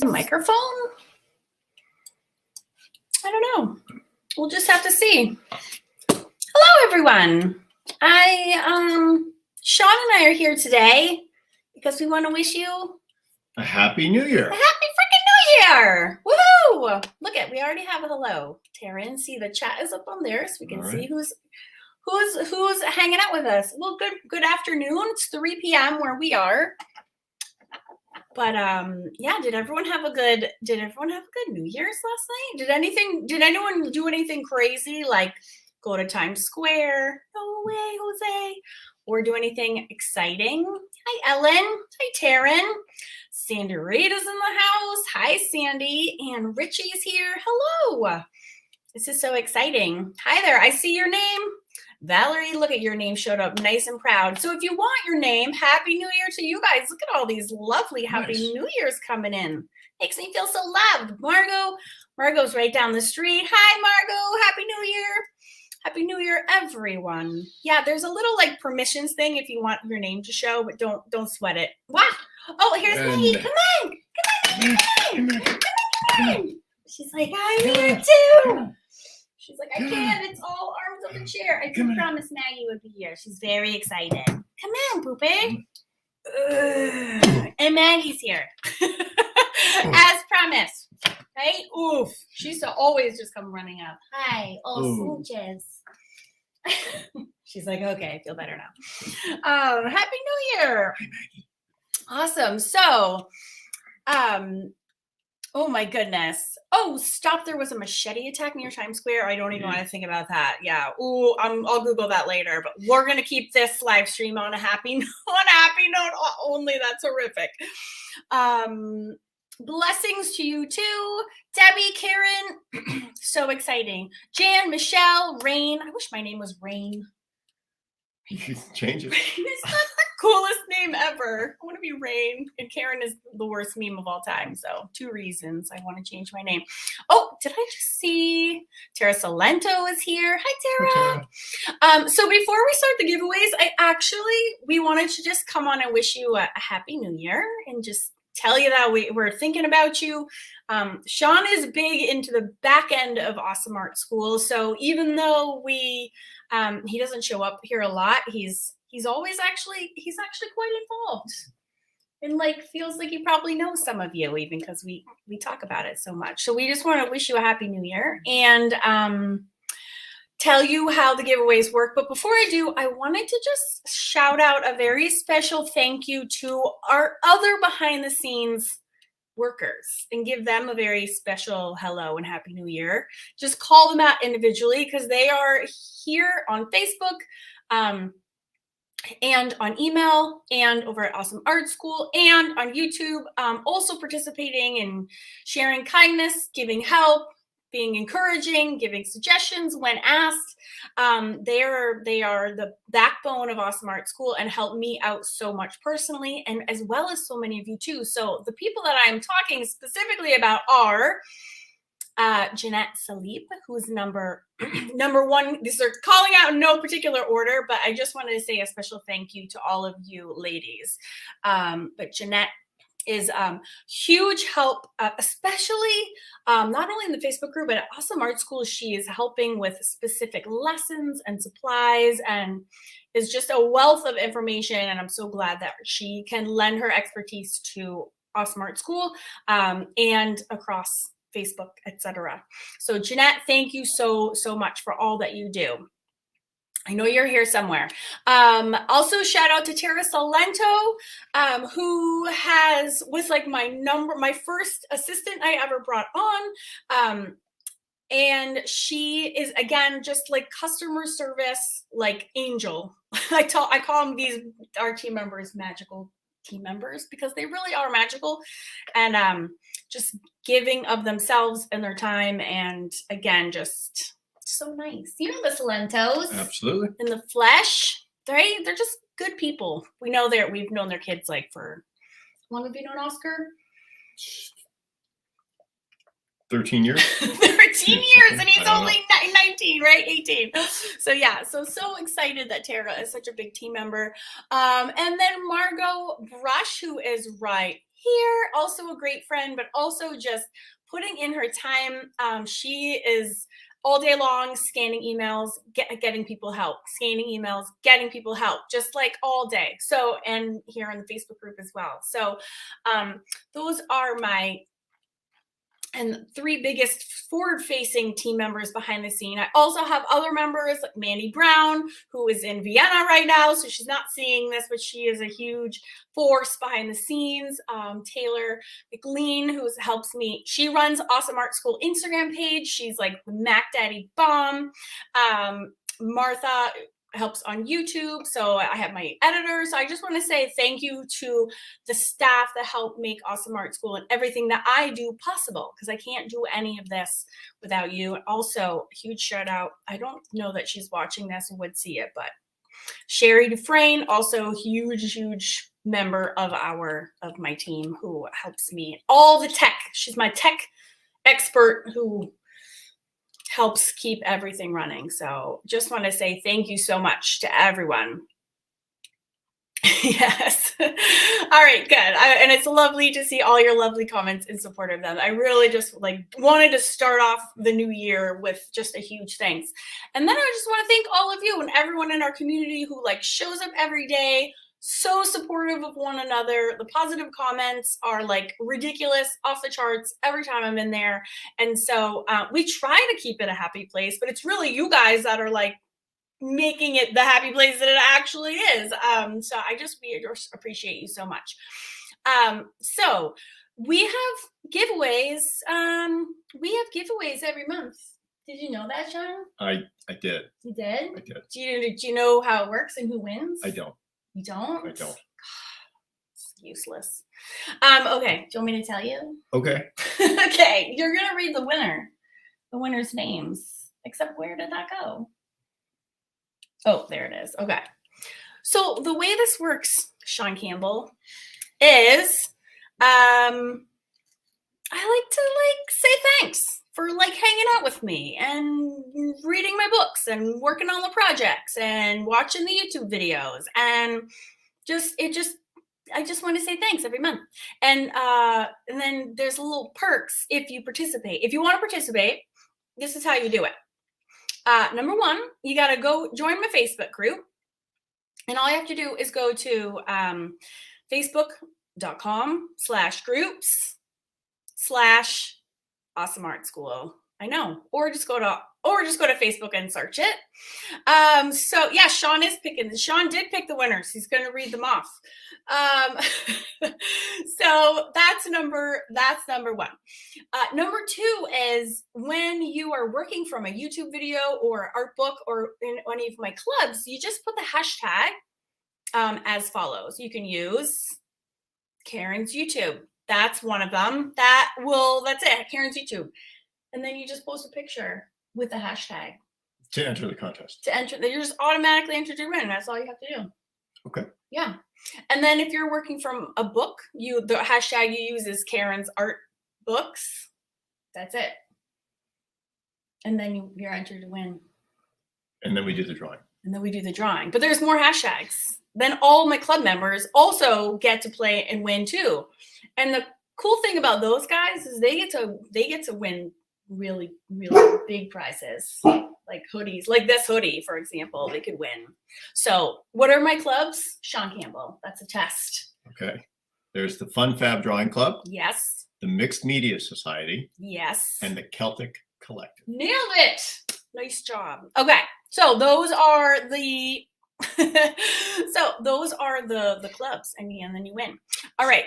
a microphone? I don't know. We'll just have to see. Hello, everyone. Sean and I are here today because we want to wish you a happy New Year. A happy freaking New Year. Woohoo! Look at, we already have a hello. Taryn, see the chat is up on there so we can see who's hanging out with us. Well, good afternoon. It's 3 p.m. where we are. But yeah, did everyone have a good New Year's last night? Did anyone do anything crazy like go to Times Square? No way, Jose. Or do anything exciting? Hi, Ellen. Hi, Taryn. Sandy Rita's in the house. Hi, Sandy. And Richie's here. Hello. This is so exciting. Hi there. I see your name. Valerie, look at your name showed up nice and proud. So if you want your name, Happy New Year to you guys. Look at all these lovely Happy New Year's coming in. Makes me feel so loved. Margot's right down the street. Hi, Margot. Happy New Year. Happy New Year, everyone. Yeah, there's a little like permissions thing if you want your name to show, but don't sweat it. Wow. Oh, here's Maggie. Come on. She's like, I'm here too. She's like, I can't. It's all arms up the chair. I did promise Maggie would be here. She's very excited. Come on, Poopy. And Maggie's here. As promised. Right? Oof. She used to always just come running up. Hi. Oh, smooches. She's like, okay, I feel better now. Happy New Year. Hi, Maggie. Awesome. So, oh my goodness. Oh, stop. There was a machete attack near Times Square. I don't even want to think about that. Yeah. Ooh, I'll Google that later, but we're going to keep this live stream on a happy note only. That's horrific. Blessings to you too. Debbie, Karen. So exciting. Jan, Michelle, Rain. I wish my name was Rain. You change it. It's not the coolest name ever. I want to be Rain. And Karen is the worst meme of all time. So 2 reasons I want to change my name. Oh, did I just see Tara Salento is here? Hi, Tara. So before we start the giveaways, we wanted to just come on and wish you a happy new year and just tell you that we're thinking about you. Sean is big into the back end of Awesome Art School. So even though he doesn't show up here a lot, he's actually quite involved and like feels like he probably knows some of you even because we talk about it so much. So we just want to wish you a happy new year and tell you how the giveaways work. But before I do, I wanted to just shout out a very special thank you to our other behind the scenes workers and give them a very special hello and happy new year. Just call them out individually because they are here on Facebook and on email and over at Awesome Art School and on YouTube, also participating and sharing kindness, giving help, being encouraging, giving suggestions when asked. They are the backbone of Awesome Art School and help me out so much personally, and as well as so many of you too. So the people that I'm talking specifically about are Jeanette Salib, who's number 1. These are calling out in no particular order, but I just wanted to say a special thank you to all of you ladies. But Jeanette is huge help, especially not only in the Facebook group, but at Awesome Art School. She is helping with specific lessons and supplies and is just a wealth of information. And I'm so glad that she can lend her expertise to Awesome Art School and across Facebook, etc. So Jeanette, thank you so much for all that you do. I know you're here somewhere. Also, shout out to Tara Salento, who was like my first assistant I ever brought on. And she is, again, just like customer service, like angel. I call them our team members magical team members because they really are magical and just giving of themselves and their time. And again, just so nice. You know the Salentos. Absolutely. In the flesh. They're just good people. We've known their kids like for how long have you known Oscar? 13 years. 13 years and he's only 19, right? 18. So yeah, so excited that Tara is such a big team member. And then Margot Brush, who is right here, also a great friend, but also just putting in her time. She is all day long scanning emails, getting people help, scanning emails, getting people help, just like all day. So, and here on the Facebook group as well. So those are my three biggest forward-facing team members behind the scene. I also have other members like Mandy Brown, who is in Vienna right now, so she's not seeing this, but she is a huge force behind the scenes. Taylor McLean, who helps me. She runs Awesome Art School Instagram page. She's like the Mac Daddy Bomb. Martha helps on YouTube. So I have my editors. So I just want to say thank you to the staff that help make Awesome Art School and everything that I do possible, because I can't do any of this without you. Also, a huge shout out. I don't know that she's watching this and would see it, but Sherry Dufresne, also huge member of my team, who helps me all the tech. She's my tech expert who helps keep everything running. So just want to say thank you so much to everyone. Yes. All right, good. And it's lovely to see all your lovely comments in support of them. I really just wanted to start off the new year with just a huge thanks. And then I just want to thank all of you and everyone in our community who shows up every day, so supportive of one another. The positive comments are ridiculous, off the charts every time I'm in there. And so we try to keep it a happy place, but it's really you guys that are making it the happy place that it actually is. So we just appreciate you so much. So we have giveaways. We have giveaways every month. Did you know that, Sean? I did. You did? I did. Do you know how it works and who wins? I don't. You don't? I don't. It's useless. Okay. Do you want me to tell you? Okay. Okay. You're going to read the winner's names. Except where did that go? Oh, there it is. Okay. So the way this works, Sean Campbell, is I like to say thanks for hanging out with me and reading my books and working on the projects and watching the YouTube videos, and I just want to say thanks every month. And then there's little perks if you participate. If you want to participate, this is how you do it. Number one, you got to go join my Facebook group. And all you have to do is go to facebook.com/groups/Awesome Art School. I know. Or just go to Facebook and search it. So yeah, Sean did pick the winners. He's going to read them off. So that's number one. Number two is when you are working from a YouTube video or art book or in any of my clubs, you just put the hashtag as follows. You can use Karen's YouTube. That's one of them. That's it. Karen's YouTube. And then you just post a picture with the hashtag. To enter the contest. You're just automatically entered to win. That's all you have to do. Okay. Yeah. And then if you're working from a book, the hashtag you use is Karen's Art Books. That's it. And then you're entered to win. And then we do the drawing. But there's more hashtags. Then all my club members also get to play and win too. And the cool thing about those guys is they get to win really, really big prizes, like hoodies, like this hoodie, for example, they could win. So what are my clubs? Sean Campbell. That's a test. Okay. There's the Fun Fab Drawing Club. Yes. The Mixed Media Society. Yes. And the Celtic Collective. Nailed it. Nice job. Okay. So those are the clubs, and then you win. All right.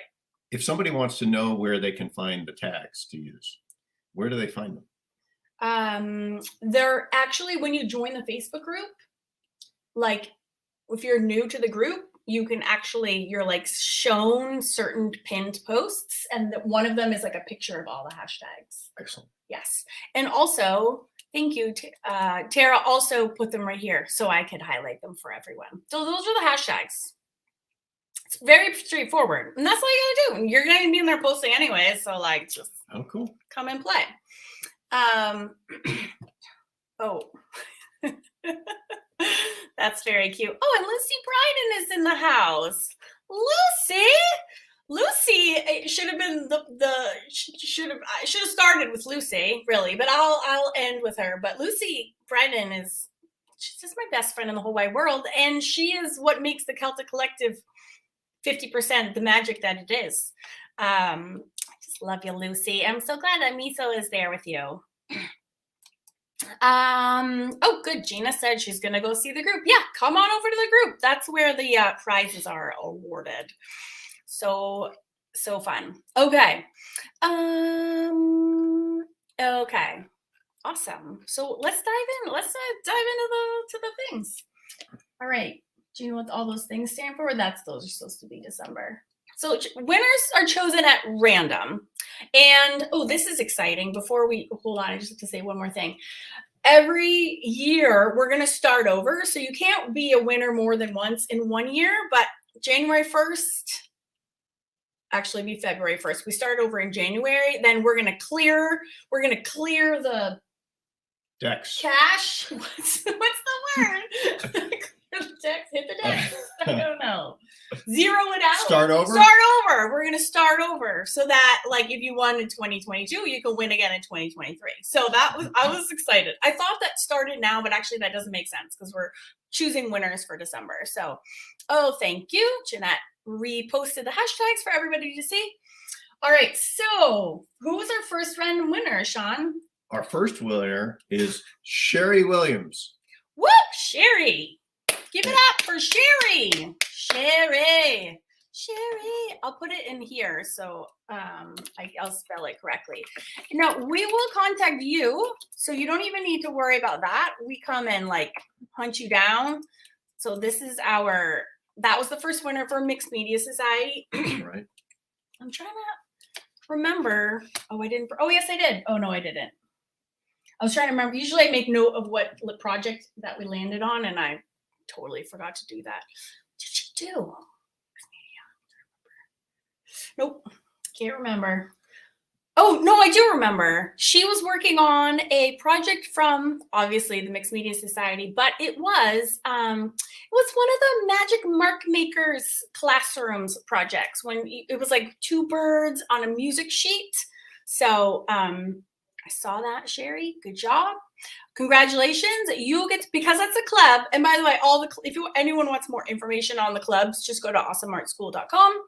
If somebody wants to know where they can find the tags to use, where do they find them? They're actually, when you join the Facebook group, if you're new to the group, you can you're shown certain pinned posts, and one of them is a picture of all the hashtags. Excellent. Yes. And also, thank you. Tara also put them right here so I could highlight them for everyone. So those are the hashtags. It's very straightforward. And that's all you gotta do. You're gonna be in there posting anyway. So just cool. Come and play. Oh. That's very cute. Oh, and Lucy Bryden is in the house. Lucy! Lucy, it should have been I should have started with Lucy, really, but I'll end with her. But Lucy Brennan she's just my best friend in the whole wide world, and she is what makes the Celtic Collective 50% the magic that it is. I just love you, Lucy. I'm so glad that Miso is there with you. Oh, good. Gina said she's gonna go see the group. Yeah, come on over to the group. That's where the prizes are awarded. So fun. Okay. Okay. Awesome. So let's dive in. Let's dive into the things. All right. Do you know what all those things stand for? Those are supposed to be December. So winners are chosen at random. And this is exciting. Before we hold on, I just have to say one more thing. Every year we're going to start over. So you can't be a winner more than once in one year, but January 1st, actually be February 1st. We start over in January. Then we're going to clear the decks. Cash. What's the word? Hit the decks. I don't know. Zero it out. Start over. We're gonna start over so that, like, if you won in 2022, you can win again in 2023. So I was excited. I thought that started now, but actually that doesn't make sense because we're choosing winners for December. So, thank you, Jeanette. Reposted the hashtags for everybody to see. All right. So, who was our first random winner, Sean? Our first winner is Sherry Williams. Woo, Sherry. Give it up for Sherry. Sherry. I'll put it in here so I'll spell it correctly. Now, we will contact you, so you don't even need to worry about that. We come and like hunt you down. So that was the first winner for Mixed Media Society. Right. I'm trying to remember. I didn't. Oh, yes, I did. Oh, no, I didn't. I was trying to remember. Usually I make note of what project that we landed on, and I totally forgot to do that. What did you do? Nope, can't remember. Oh, no, I do remember. She was working on a project from, obviously, the Mixed Media Society, but it was one of the Magic Mark Makers classrooms projects when it was like two birds on a music sheet. So I saw that, Sherry. Good job. Congratulations. You'll get because that's a club. And by the way, anyone wants more information on the clubs, just go to awesomeartschool.com.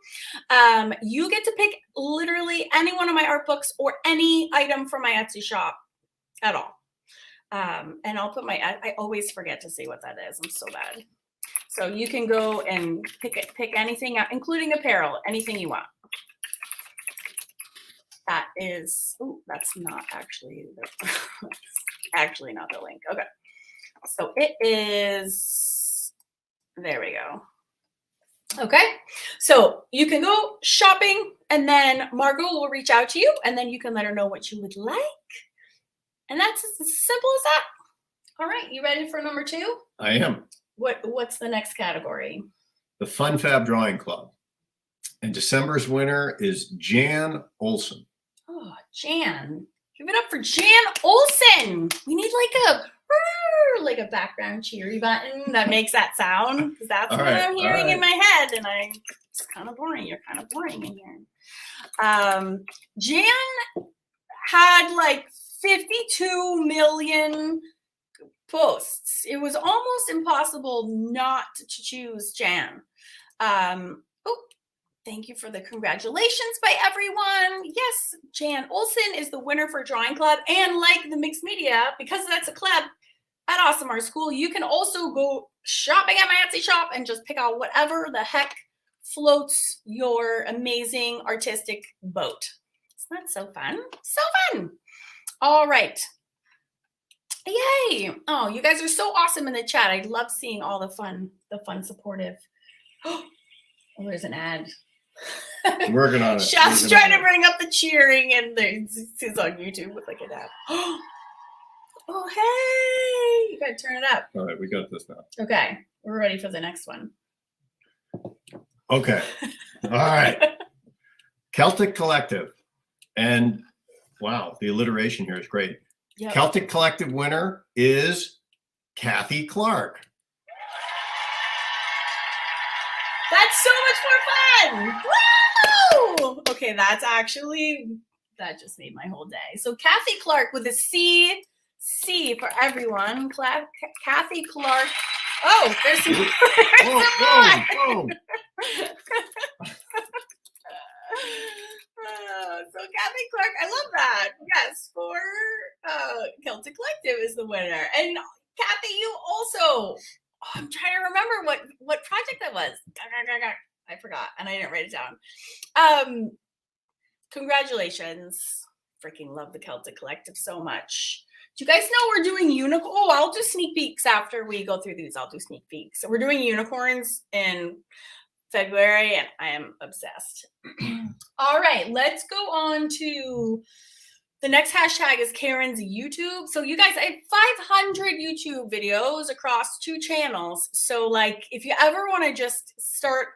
You get to pick literally any one of my art books or any item from my Etsy shop at all. And I'll put I always forget to say what that is. I'm so bad. So you can go and pick anything out, including apparel, anything you want. That is, that's not actually actually not the link. Okay. So it is, there we go. Okay. So you can go shopping and then Margot will reach out to you and then you can let her know what you would like. And that's as simple as that. All right. You ready for number 2? I am. What's the next category? The Fun Fab Drawing Club. And December's winner is Jan Olson. Oh, Jan. Give it up for Jan Olson. We need like a background cheery button that makes that sound because that's what I'm hearing in my head. And it's kind of boring. You're kind of boring in here. Jan had like 52 million posts. It was almost impossible not to choose Jan. Thank you for the congratulations by everyone. Yes, Jan Olson is the winner for Drawing Club. And like the Mixed Media, because that's a club at Awesome Art School, you can also go shopping at my Etsy shop and just pick out whatever the heck floats your amazing artistic boat. Isn't that so fun? So fun. All right. Yay. Oh, you guys are so awesome in the chat. I love seeing all the fun supportive. Oh, there's an ad. Working on it. Chef's trying to bring up the cheering and this is on YouTube with like an ad. Oh, hey. You gotta turn it up. All right, we got this now. Okay. We're ready for the next one. Okay. All right. Celtic Collective. And wow, the alliteration here is great. Yep. Celtic Collective winner is Kathy Clark. That's so much more fun. Woo! Okay, that just made my whole day. So Kathy Clark with a C for everyone. Kathy Clark. Oh, there's some. Whoa. So Kathy Clark, I love that. Yes, for Celtic Collective is the winner. And Kathy, you also, I'm trying to remember what project that was. I forgot, and I didn't write it down. Congratulations. Freaking love the Celtic Collective so much. Do you guys know we're doing unicorn? Oh, I'll do sneak peeks after we go through these. I'll do sneak peeks. So we're doing unicorns in February, and I am obsessed. All right, let's go on to the next hashtag is Karen's YouTube. So you guys, I have 500 YouTube videos across 2 channels. So like, if you ever want to just start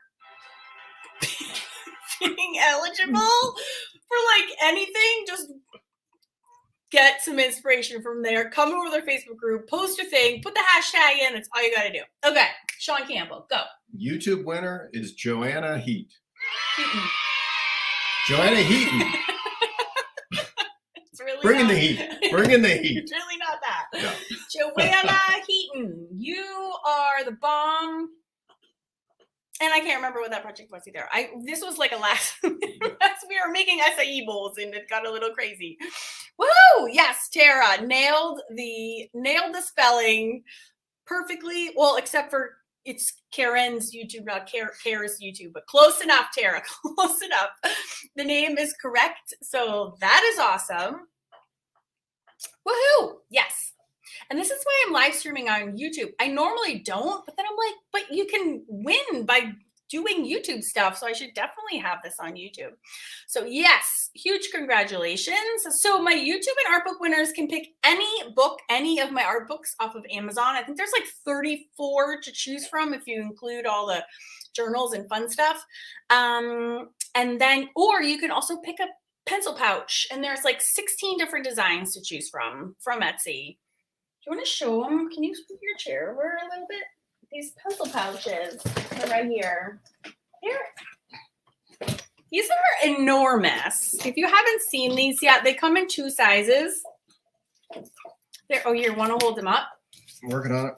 being eligible for like anything, just get some inspiration from there. Come over to their Facebook group, post a thing, put the hashtag in. That's all you got to do. Okay, Sean Campbell, go. YouTube winner is Joanna Heaton. Really Bringing the heat. It's really not that. No. Joanna Heaton, you are the bomb. And I can't remember what that project was either. This was like a last we were making acai bowls and it got a little crazy. Woohoo! Yes, Tara nailed the spelling perfectly. Well, except for it's Karen's YouTube, not Kara's YouTube, but close enough, Tara. Close enough. The name is correct. So that is awesome. Woohoo! Yes. And this is why I'm live streaming on YouTube. I normally don't, but then I'm like, but you can win by doing YouTube stuff. So I should definitely have this on YouTube. So yes, huge congratulations. So my YouTube and art book winners can pick any of my art books off of Amazon. I think there's like 34 to choose from if you include all the journals and fun stuff. And then, or you can also pick a pencil pouch, and there's like 16 different designs to choose from Etsy. Do you want to show them? Can you move your chair over a little bit? These pencil pouches are right here. Here. These are enormous. If you haven't seen these yet, they come in 2 sizes. There. Oh, you want to hold them up? I'm working on it.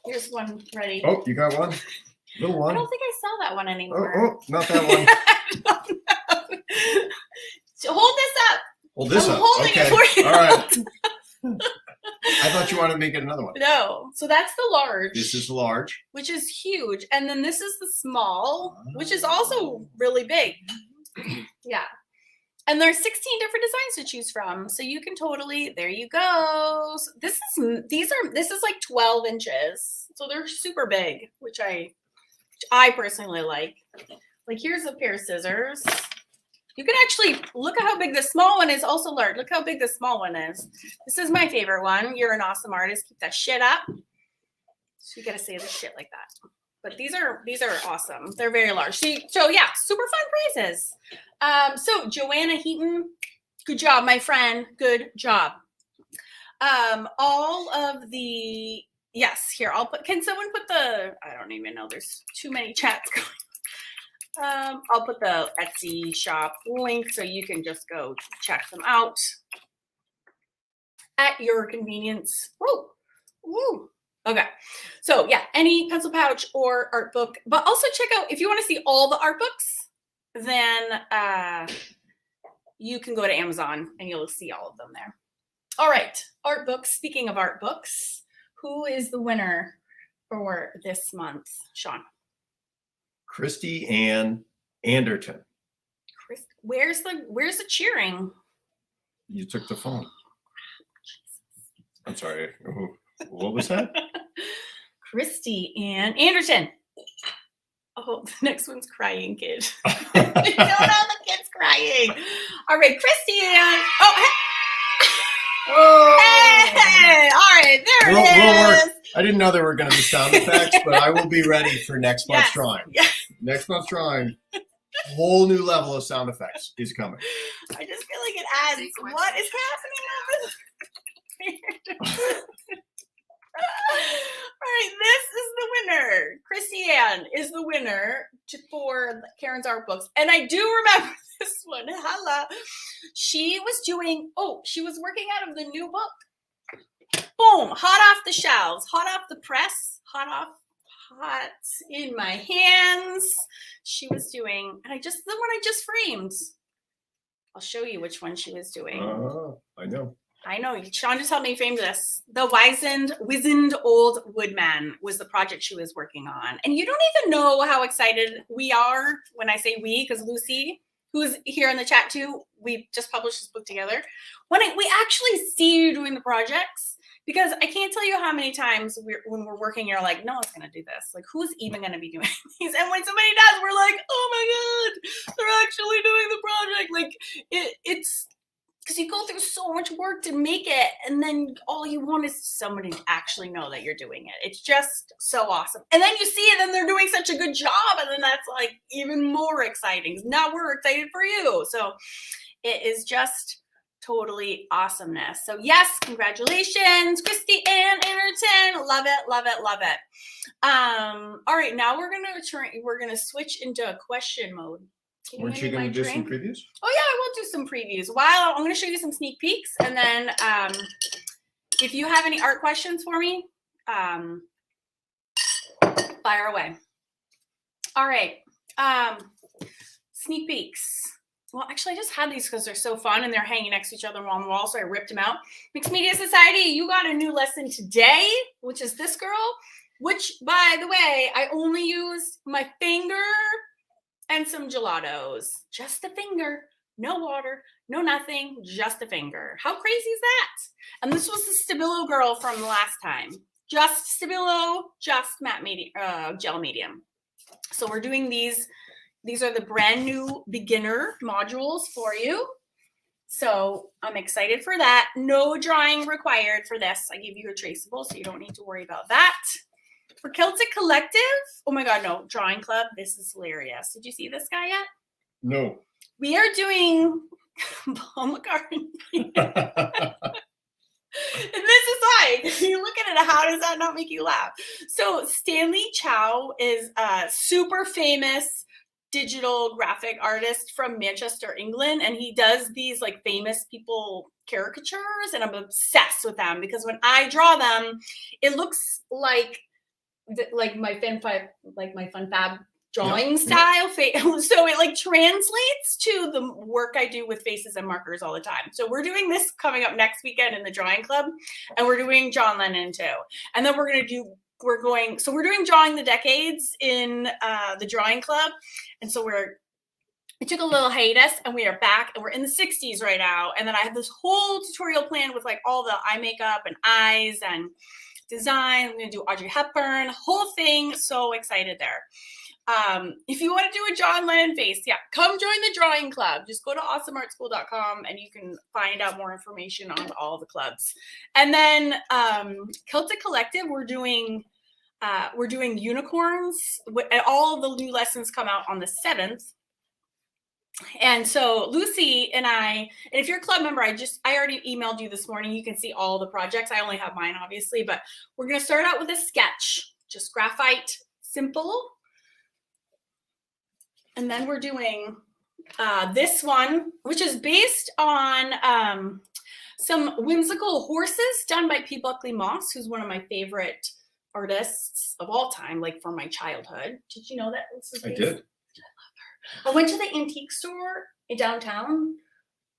Here's one ready. Oh, you got one? Little one. I don't think I sell that one anymore. Oh, not that one. So hold this up. Hold this I'm up. holding Okay. it for you. All right. I thought you wanted to make it another one. No. So that's the large. This is large. Which is huge. And then this is the small, which is also really big. Yeah. And there's 16 different designs to choose from. So you can totally, there you go. So this is like 12 inches. So they're super big, which I personally like. Like here's a pair of scissors. You can actually look at how big the small one is. Also large. Look how big the small one is. This is my favorite one. You're an awesome artist. Keep that shit up. So you gotta say this shit like that. But these are awesome. They're very large. So yeah, super fun prizes. So Joanna Heaton, good job, my friend. Good job. All of the here. Can someone put the? I don't even know. There's too many chats going. I'll put the Etsy shop link so you can just go check them out at your convenience. Woo. Okay. So yeah, any pencil pouch or art book, but also check out, if you want to see all the art books, then you can go to Amazon and you'll see all of them there. All right. Art books. Speaking of art books, who is the winner for this month, Sean? Christy Ann Anderton. Where's the cheering? You took the phone. I'm sorry. What was that? Christy Ann Anderton. Oh, the next one's crying kid. I don't know, the kid's crying. All right, Christy Ann. Hey! All right, there it is. I didn't know there were going to be sound effects, but I will be ready for next month's drawing. Yes. Next month's drawing, a whole new level of sound effects is coming. I just feel like it adds. What is happening over there? All right, this is the winner. Christy Ann is the winner. for Karen's art books. And I do remember this one. Hala. She was working out of the new book. Boom, hot off the shelves, hot off the press, hot in my hands. She was doing, and the one I just framed. I'll show you which one she was doing. I know. Sean just helped me frame this. The Wizened Old Woodman was the project she was working on. And you don't even know how excited we are when I say we, because Lucy, who's here in the chat too, we just published this book together. When we actually see you doing the projects, because I can't tell you how many times when we're working, you're like, no one's going to do this. Like, who's even going to be doing these? And when somebody does, we're like, oh my God, they're actually doing the project. Like, it's because you go through so much work to make it. And then all you want is somebody to actually know that you're doing it. It's just so awesome. And then you see it and they're doing such a good job. And then that's like even more exciting. Now we're excited for you. So it is just totally awesomeness. So yes, congratulations, Christy Ann Anderton. Love it, love it, love it. All right, now we're gonna switch into question mode. Weren't you gonna do some previews? Oh yeah, I will do some previews. While I'm gonna show you some sneak peeks, and then if you have any art questions for me, fire away. All right, sneak peeks. Well, actually, I just had these because they're so fun and they're hanging next to each other on the wall, so I ripped them out. Mixed Media Society, you got a new lesson today, which is this girl, which, by the way, I only used my finger and some gelatos. Just the finger, no water, no nothing, just the finger. How crazy is that? And this was the Stabilo girl from the last time. Just Stabilo, just matte medium, gel medium. So we're doing these. These are the brand new beginner modules for you. So I'm excited for that. No drawing required for this. I give you a traceable, so you don't need to worry about that. For Celtic Collective, oh my God, no, Drawing Club. This is hilarious. Did you see this guy yet? No. We are doing Paul McCartney. And this is why, you look at it, how does that not make you laugh? So Stanley Chow is a super famous digital graphic artist from Manchester, England, and he does these like famous people caricatures, and I'm obsessed with them because when I draw them, it looks like my Fun Fab drawing style. So it like translates to the work I do with faces and markers all the time. So we're doing this coming up next weekend in the Drawing Club, and we're doing John Lennon too. And then we're doing Drawing the Decades in the Drawing Club. And so we took a little hiatus and we are back and we're in the 60s right now. And then I have this whole tutorial plan with like all the eye makeup and eyes and design. I'm going to do Audrey Hepburn, whole thing. So excited there. If you want to do a John Lennon face, come join the Drawing Club. Just go to awesomeartschool.com and you can find out more information on all the clubs. And then Celtic Collective, we're doing unicorns. All of the new lessons come out on the 7th. And so Lucy and I, and if you're a club member, I already emailed you this morning. You can see all the projects. I only have mine, obviously, but we're going to start out with a sketch, just graphite, simple. And then we're doing this one, which is based on some whimsical horses done by P. Buckley Moss, who's one of my favorite artists of all time, like from my childhood. Did you know that? I did. I love her. I went to the antique store in downtown.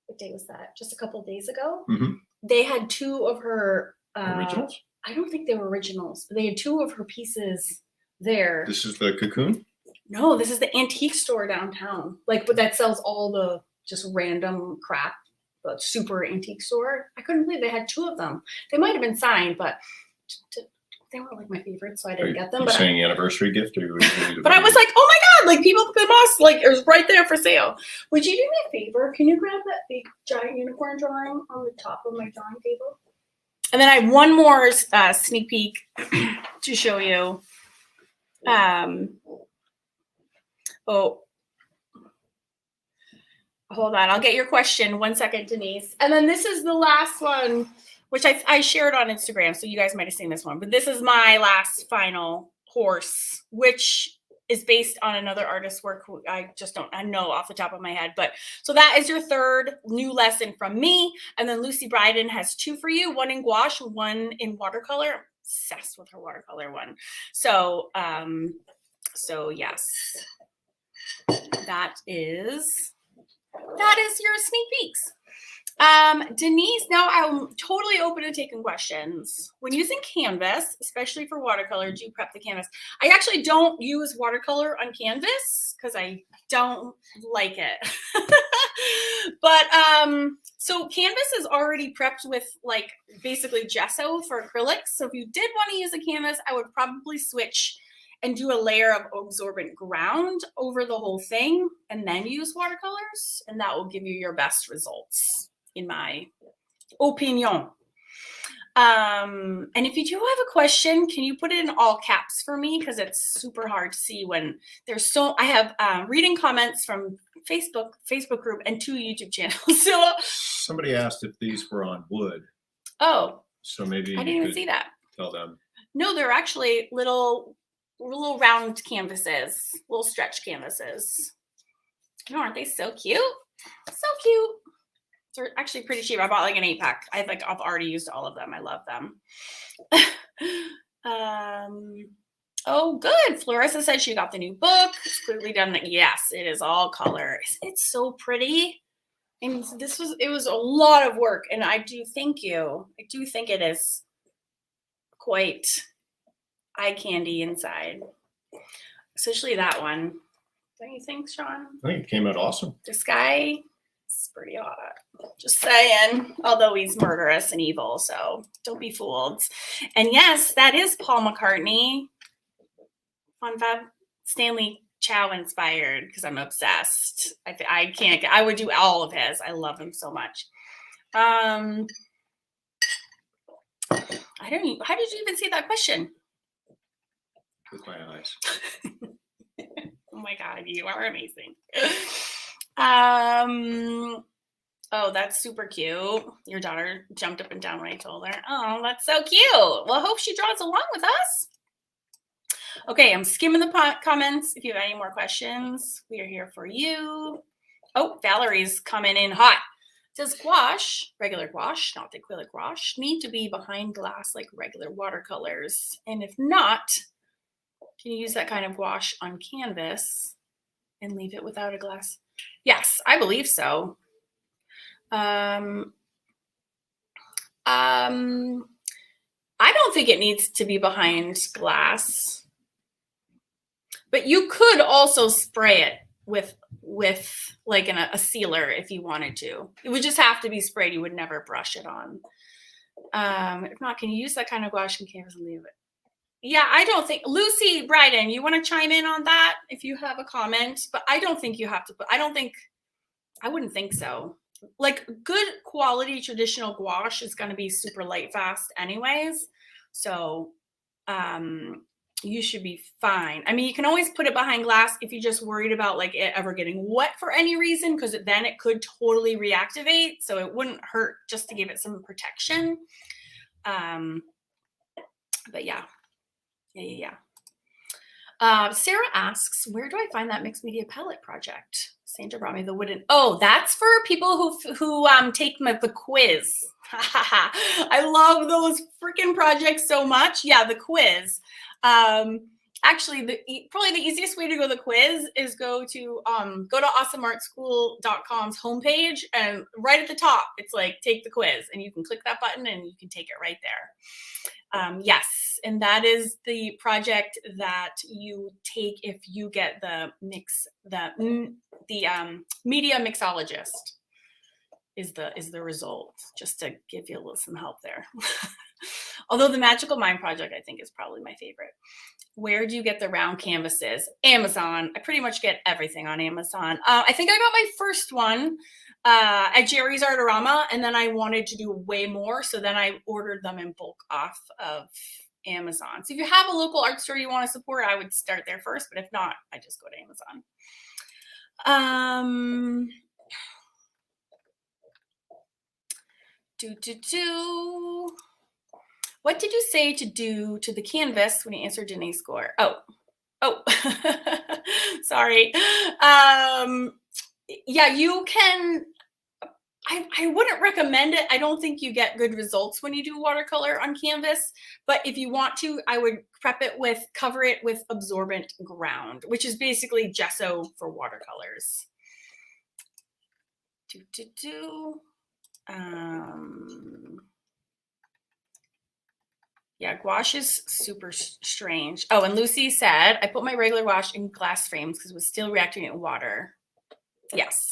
What day was that? Just a couple of days ago. Mm-hmm. They had two of her originals. I don't think they were originals, but they had two of her pieces there. This is the cocoon? No, this is the antique store downtown. Like, that sells all the just random crap. The super antique store. I couldn't believe they had two of them. They might have been signed, but they were like my favorites, so I didn't get them. But saying anniversary gift, or but I was like, oh my God, like People Buckley Moss, like it was right there for sale. Would you do me a favor? Can you grab that big giant unicorn drawing on the top of my drawing table? And then I have one more sneak peek to show you. Oh, hold on. I'll get your question. 1 second, Denise. And then this is the last one, which I shared on Instagram, so you guys might have seen this one. But this is my last final horse, which is based on another artist's work who I know off the top of my head. But so that is your third new lesson from me. And then Lucy Bryden has 2 for you, 1 in gouache, 1 in watercolor. I'm obsessed with her watercolor one. So yes, that is your sneak peeks. Denise, now I'm totally open to taking questions. When using canvas, especially for watercolor, do you prep the canvas? I actually don't use watercolor on canvas because I don't like it. But so canvas is already prepped with like basically gesso for acrylics. So if you did want to use a canvas, I would probably switch and do a layer of absorbent ground over the whole thing and then use watercolors, and that will give you your best results, in my opinion. And if you do have a question, can you put it in all caps for me? Because it's super hard to see when there's I have reading comments from Facebook group and 2 YouTube channels. So somebody asked if these were on wood. Oh. So maybe I didn't even see that. Tell them. No, they're actually little round canvases, little stretch canvases. Oh, aren't they so cute? So cute. They're actually pretty cheap. I bought like an 8-pack. I've already used all of them. I love them. Oh, good. Florissa said she got the new book. It's clearly done. Yes, it is all color. It's so pretty. And it was a lot of work. And I do thank you. I do think it is quite eye candy inside. Especially that one. Don't you think, Sean? I think it came out awesome. This guy is pretty hot. Just saying. Although he's murderous and evil, so don't be fooled. And yes, that is Paul McCartney. Fun Fab Stanley Chow inspired because I'm obsessed. I would do all of his. I love him so much. I don't know. How did you even see that question? With my eyes. Oh my God, you are amazing. Oh, that's super cute. Your daughter jumped up and down when I told her. Oh, that's so cute. Well, I hope she draws along with us. Okay, I'm skimming the comments. If you have any more questions, we are here for you. Oh, Valerie's coming in hot. Does gouache, regular gouache, not the acrylic gouache, need to be behind glass like regular watercolors? And if not, can you use that kind of gouache on canvas and leave it without a glass? Yes, I believe so. I don't think it needs to be behind glass. But you could also spray it with like a sealer if you wanted to. It would just have to be sprayed. You would never brush it on. If not, can you use that kind of gouache on canvas and leave it? Yeah, I don't think. Lucy Bryden, you want to chime in on that if you have a comment? But I don't think you have to put. I wouldn't think so. Like good quality traditional gouache is going to be super light fast anyways. So you should be fine. I mean, you can always put it behind glass if you're just worried about like it ever getting wet for any reason, because then it could totally reactivate. So it wouldn't hurt just to give it some protection. But yeah. Sarah asks, where do I find that mixed media palette project? Sandra brought me the wooden. Oh, that's for people who take the quiz. I love those freaking projects so much. Yeah, the quiz. Actually, probably the easiest way to go to the quiz is go to awesomeartschool.com's homepage, and right at the top, it's like take the quiz, and you can click that button and you can take it right there. Yes, and that is the project that you take if you get the media mixologist is the result, just to give you some help there. Although the Magical Mind project, I think, is probably my favorite. Where do you get the round canvases? Amazon. I pretty much get everything on Amazon. I think I got my first one at Jerry's Artorama, and then I wanted to do way more, so then I ordered them in bulk off of Amazon. So if you have a local art store you want to support, I would start there first, but if not, I just go to Amazon. What did you say to do to the canvas when you answered Jenny's score? Oh, Oh, sorry. Yeah, you can. I wouldn't recommend it. I don't think you get good results when you do watercolor on canvas, but if you want to, I would cover it with absorbent ground, which is basically gesso for watercolors. Yeah, gouache is super strange. Oh, and Lucy said, I put my regular gouache in glass frames because it was still reacting in water. Yes.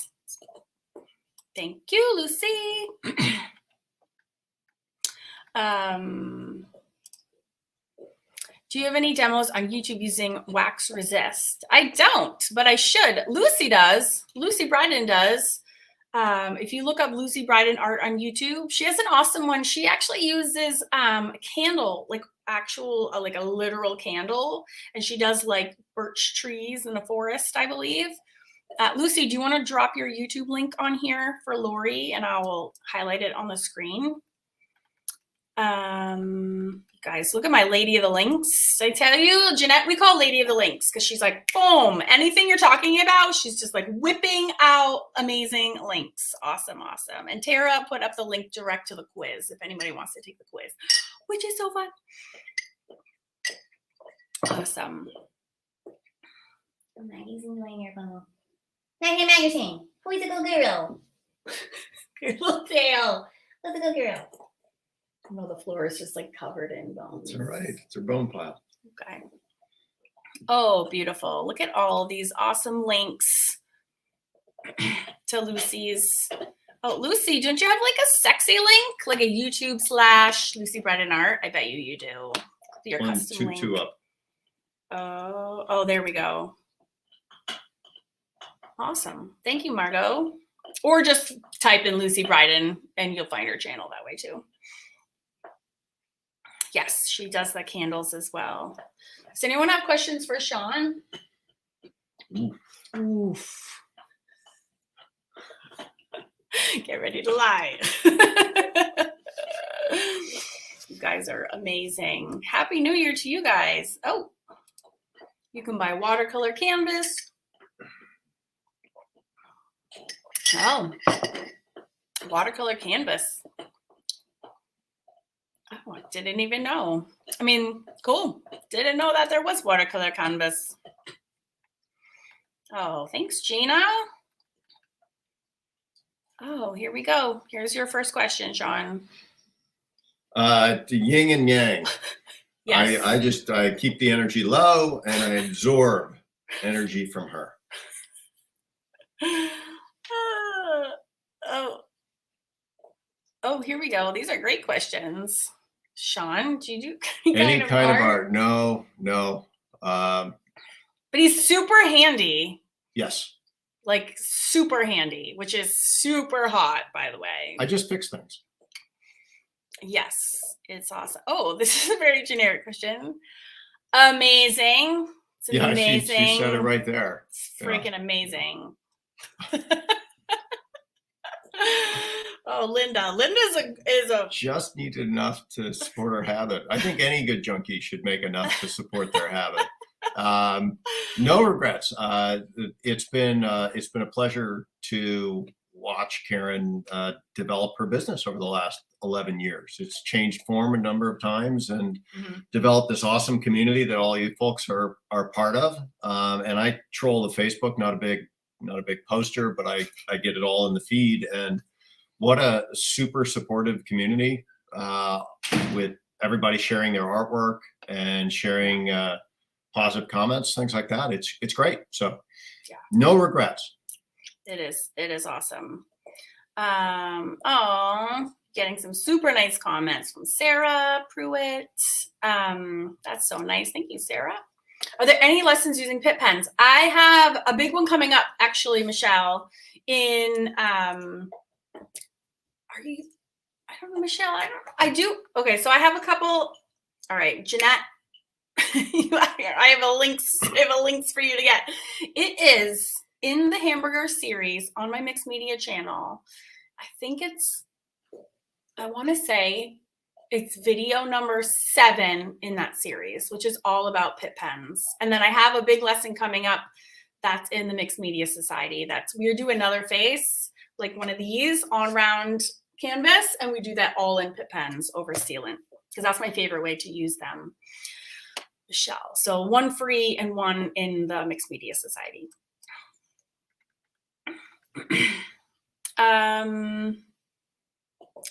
Thank you, Lucy. Do you have any demos on YouTube using wax resist? I don't, but I should. Lucy does. Lucy Bryden does. If you look up Lucy Bryden art on YouTube, she has an awesome one. She actually uses a candle, like actual, like a literal candle, and she does like birch trees in a forest, I believe. Lucy, do you want to drop your YouTube link on here for Lori, and I will highlight it on the screen? Guys, look at my Lady of the Links. I tell you, Jeanette, we call Lady of the Links because she's like, boom, anything you're talking about, she's just like whipping out amazing links. Awesome, awesome. And Tara put up the link direct to the quiz if anybody wants to take the quiz, which is so fun. Awesome. Amazing doing your phone. Magnet Magazine. Who's a good girl? Little tail. Who's a good girl? No, the floor is just like covered in bones. It's all right. It's a bone pile. Okay. Oh, beautiful. Look at all these awesome links to Lucy's. Oh, Lucy, don't you have like a sexy link? Like a YouTube / Lucy Bryden art? I bet you do. Your custom link. Two up. Oh, there we go. Awesome. Thank you, Margot. Or just type in Lucy Bryden and you'll find her channel that way too. Yes, she does the candles as well. Does anyone have questions for Sean? Oof. Get ready to lie. You guys are amazing. Happy New Year to you guys. Oh, you can buy watercolor canvas. Oh, watercolor canvas. Oh, I didn't even know. I mean, cool. Didn't know that there was watercolor canvas. Oh, thanks, Gina. Oh, here we go. Here's your first question, Sean. The yin and yang. Yes. I keep the energy low and I absorb energy from her. Oh, here we go. These are great questions. Sean, do you do any kind of art? No. But he's super handy. Yes. Like super handy, which is super hot, by the way. I just fix things. Yes, it's awesome. Oh, this is a very generic question. Amazing. It's amazing. She said it right there. It's freaking amazing. Oh, Linda. Is a just needed enough to support her habit. I think any good junkie should make enough to support their habit. No regrets. It's been a pleasure to watch Karen develop her business over the last 11 years. It's changed form a number of times and developed this awesome community that all you folks are part of. And I troll the Facebook, not a big poster, but I get it all in the feed. And what a super supportive community with everybody sharing their artwork and sharing positive comments, things like that. It's great. So yeah, no regrets. It is awesome. Oh, getting some super nice comments from Sarah Pruitt. That's so nice. Thank you, Sarah. Are there any lessons using Pitt pens? I have a big one coming up, actually, Michelle. I don't know, Michelle. I do. Okay, so I have a couple. All right, Jeanette. I have a links for you to get. It is in the hamburger series on my mixed media channel. I think I want to say It's video number 7 in that series, which is all about pit pens. And then I have a big lesson coming up that's in the Mixed Media Society. We're doing another face, like one of these on round canvas, and we do that all in pit pens over sealant, because that's my favorite way to use them. The shell. So one free and one in the Mixed Media Society.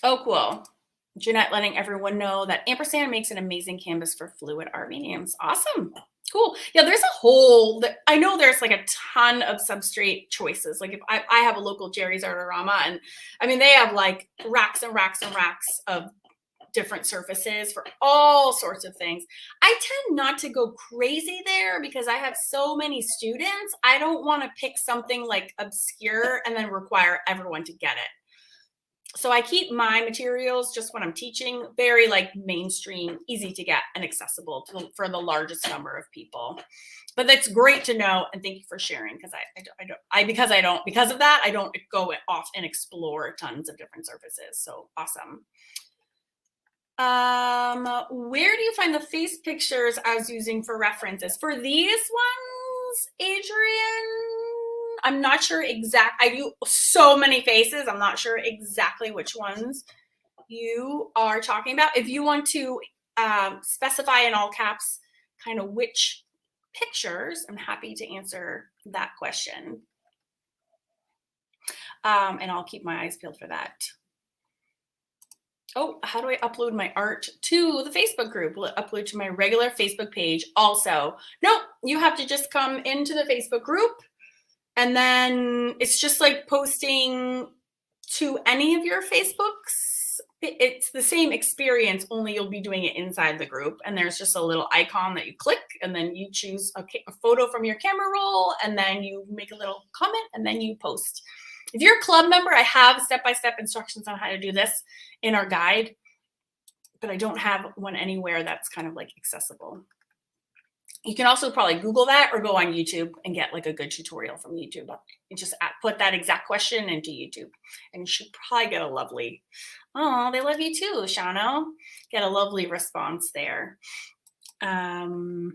Oh, cool. Jeanette letting everyone know that ampersand makes an amazing canvas for fluid art mediums. Awesome. Cool. Yeah, there's I know there's like a ton of substrate choices. Like if I have a local Jerry's Artorama, and I mean, they have like racks and racks and racks of different surfaces for all sorts of things. I tend not to go crazy there because I have so many students. I don't want to pick something like obscure and then require everyone to get it. So I keep my materials, just when I'm teaching, very like mainstream, easy to get and accessible for the largest number of people. But that's great to know, and thank you for sharing, because because of that, I don't go off and explore tons of different surfaces. So awesome. Where do you find the face pictures I was using for references? For these ones, Adrian, I'm not sure I do so many faces. I'm not sure exactly which ones you are talking about. If you want to specify in all caps kind of which pictures, I'm happy to answer that question. And I'll keep my eyes peeled for that. Oh, how do I upload my art to the Facebook group? Will it upload to my regular Facebook page also? Nope, you have to just come into the Facebook group, and then it's just like posting to any of your Facebooks. It's the same experience, only you'll be doing it inside the group. And there's just a little icon that you click, and then you choose a photo from your camera roll, and then you make a little comment, and then you post. If you're a club member, I have step-by-step instructions on how to do this in our guide, but I don't have one anywhere that's kind of like accessible. You can also probably Google that or go on YouTube and get like a good tutorial from YouTube. You just put that exact question into YouTube, and you should probably get a lovely, oh, they love you too, Shano. Get a lovely response there. Oh,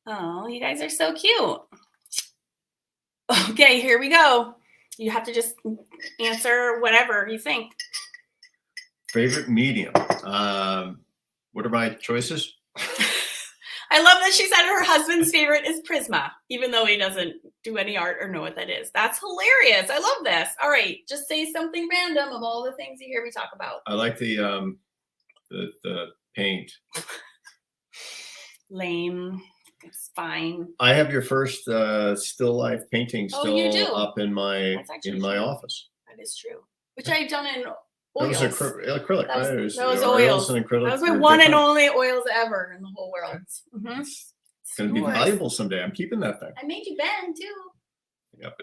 you guys are so cute. Okay, here we go. You have to just answer whatever you think. Favorite medium. What are my choices? I love that she said her husband's favorite is Prisma, even though he doesn't do any art or know what that is. That's hilarious. I love this. All right, just say something random of all the things you hear me talk about. I like the paint. Lame. It's fine. I have your first still life painting still up in my office. That is true. Which I've done in oils. That was acrylic. That was oils. Oils and acrylic. That was my one and only oils ever in the whole world. Mm-hmm. It's going to be valuable someday. I'm keeping that thing. I made you bend too. Yep.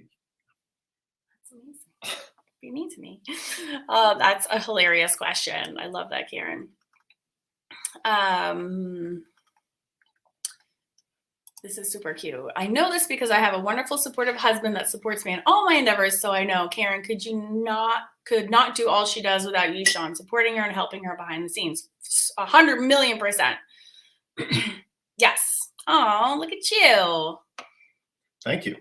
That's amazing. Be mean to me. Oh, that's a hilarious question. I love that, Karen. This is super cute. I know this because I have a wonderful, supportive husband that supports me in all my endeavors. So I know, Karen, could not do all she does without you, Sean, supporting her and helping her behind the scenes. 100,000,000%. Yes. Oh, look at you. Thank you.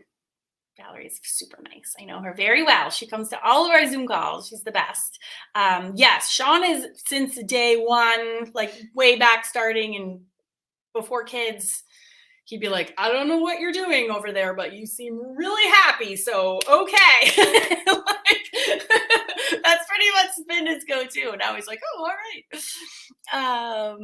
Valerie's super nice. I know her very well. She comes to all of our Zoom calls. She's the best. Yes, Sean is since day one, like way back starting and before kids. He'd be like, I don't know what you're doing over there, but you seem really happy. So, okay. That's pretty much been his go-to. Now he's like, oh, all right.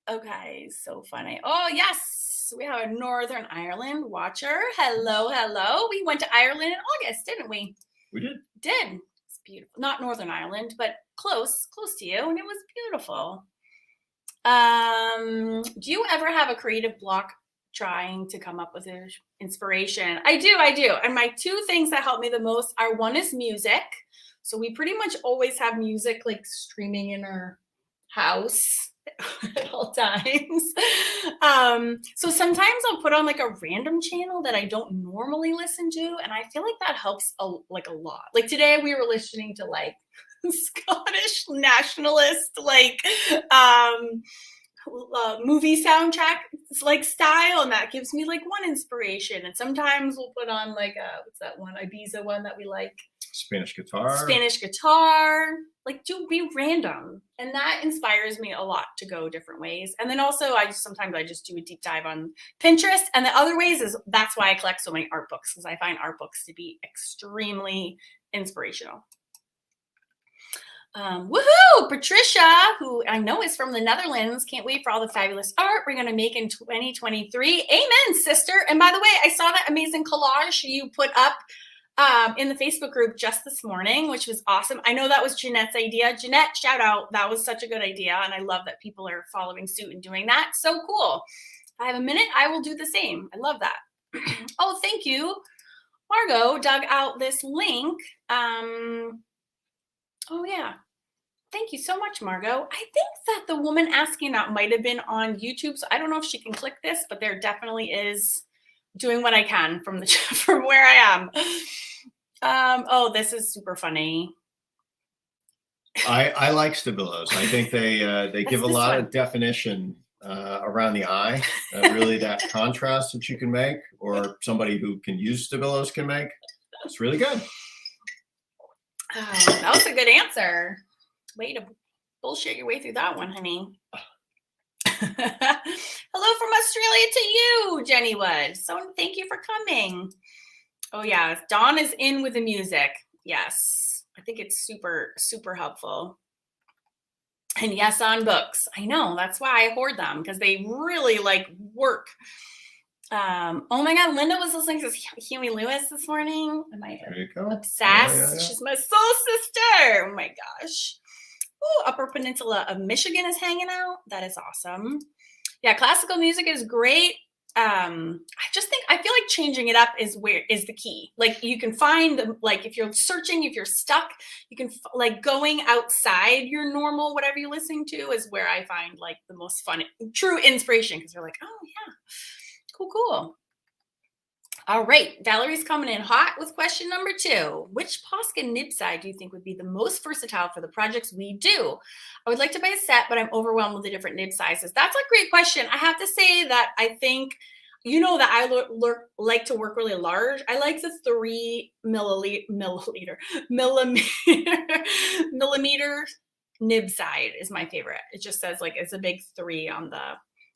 Okay, so funny. Oh, yes. We have a Northern Ireland watcher. Hello, hello. We went to Ireland in August, didn't we? We did. It's beautiful. Not Northern Ireland, but close to you. And it was beautiful. Do you ever have a creative block trying to come up with inspiration? I do. And my two things that help me the most are, one is music. So we pretty much always have music like streaming in our house at all times. So sometimes I'll put on like a random channel that I don't normally listen to, and I feel like that helps a lot. Like today we were listening to like Scottish nationalist movie soundtrack like style, and that gives me like one inspiration. And sometimes we'll put on like what's that one Ibiza one that we like, Spanish guitar, like do be random, and that inspires me a lot to go different ways. And then also sometimes I just do a deep dive on Pinterest, and the other ways is that's why I collect so many art books, because I find art books to be extremely inspirational. Woohoo! Patricia, who I know is from the Netherlands, can't wait for all the fabulous art we're going to make in 2023. Amen, sister. And by the way, I saw that amazing collage you put up in the Facebook group just this morning, which was awesome. I know that was Jeanette's idea. Jeanette, shout out. That was such a good idea. And I love that people are following suit and doing that. So cool. If I have a minute, I will do the same. I love that. Oh, thank you. Margot dug out this link. Oh, yeah. Thank you so much, Margot. I think that the woman asking that might have been on YouTube, so I don't know if she can click this, but there definitely is doing what I can from where I am. Oh, this is super funny. I like Stabilos. I think they give a lot of definition around the eye. Really, that contrast that you can make, or somebody who can use Stabilos can make. It's really good. That was a good answer. Way to bullshit your way through that one, honey. Hello from Australia to you, Jenny Wood. So thank you for coming. Oh yeah, Dawn is in with the music. Yes, I think it's super, super helpful. And yes, on books. I know, that's why I hoard them, because they really like work. Oh my God, Linda was listening to Huey Lewis this morning. Am I obsessed? Yeah. She's my soul sister. Oh my gosh. Ooh, Upper Peninsula of Michigan is hanging out. That is awesome. Yeah, classical music is great. I feel like changing it up is the key. Like you can find like if you're searching, if you're stuck, you can like going outside your normal whatever you're listening to is where I find like the most fun, true inspiration, because you're like, oh yeah, cool. All right, Valerie's coming in hot with question number 2. Which Posca nib side do you think would be the most versatile for the projects we do? I would like to buy a set, but I'm overwhelmed with the different nib sizes. That's a great question. I have to say that I think, you know, that I like to work really large. I like the 3 millimeter nib side is my favorite. It just says like it's a big 3 on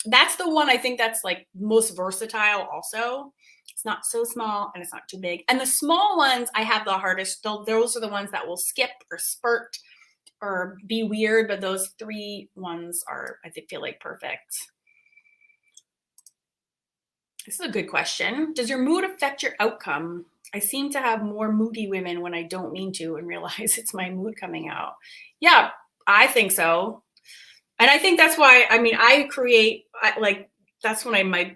that's the one I think that's like most versatile also. It's not so small and it's not too big. And the small ones I have the hardest. Those are the ones that will skip or spurt or be weird, but those 3 ones are, I think, feel like perfect. This is a good question. Does your mood affect your outcome? I seem to have more moody women when I don't mean to and realize it's my mood coming out. Yeah, I think so. And I think that's why, I mean, that's when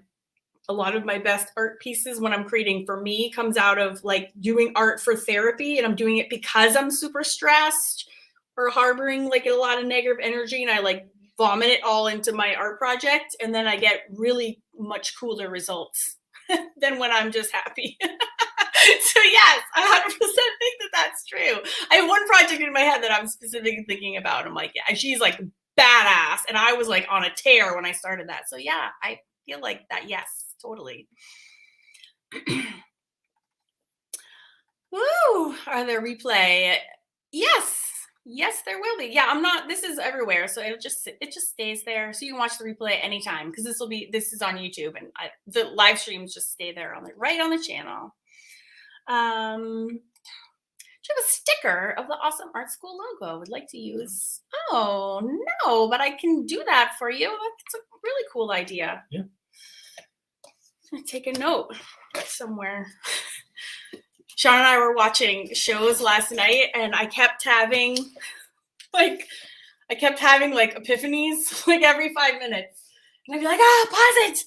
a lot of my best art pieces when I'm creating for me comes out of like doing art for therapy, and I'm doing it because I'm super stressed or harboring like a lot of negative energy, and I like vomit it all into my art project, and then I get really much cooler results than when I'm just happy. So yes, I 100% think that that's true. I have one project in my head that I'm specifically thinking about. I'm like, yeah, she's like badass, and I was like on a tear when I started that. So yeah, I feel like that. Yes, totally. Woo! Are there replay? Yes, there will be. Yeah, this is everywhere, so it just stays there, so you can watch the replay anytime, because this is on YouTube, and the live streams just stay there right on the channel. Do you have a sticker of the Awesome Art School logo I would like to use? Oh no, but I can do that for you. That's a really cool idea. Yeah. I'm gonna take a note somewhere. Sean and I were watching shows last night, and I kept having epiphanies like every 5 minutes. And I'd be like, pause it.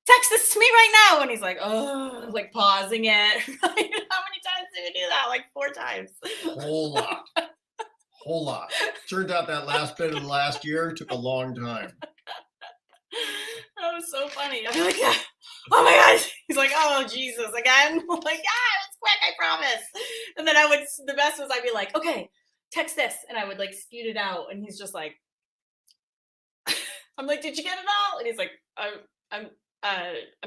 Text this to me right now. And he's like, oh, like pausing it. How many times did we do that? Like 4 times. whole lot. Turns out that last bit of the last year took a long time. That was so funny. I'd be like, yeah. Oh my gosh. He's like, oh Jesus, again? I'm like, yeah, it's quick, I promise. And then the best was I'd be like, okay, text this. And I would like speed it out. And he's just like, I'm like, did you get it all? And he's like, I'm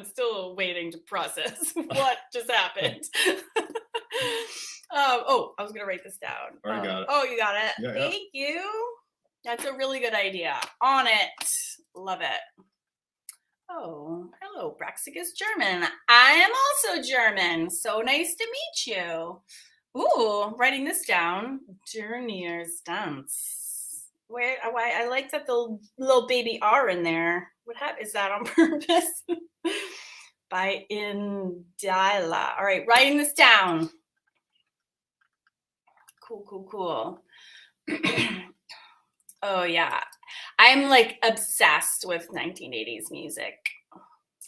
still waiting to process what just happened. Oh, I was gonna write this down. Already got it. Oh, you got it. Yeah, Thank you. That's a really good idea. On it. Love it. Oh, hello. Brexig is German. I am also German. So nice to meet you. Ooh, writing this down. Dernier's dance. Why I like that the little baby R in there. Is that on purpose? By Indila. All right, writing this down. Cool. Oh yeah. I'm like obsessed with 1980s music.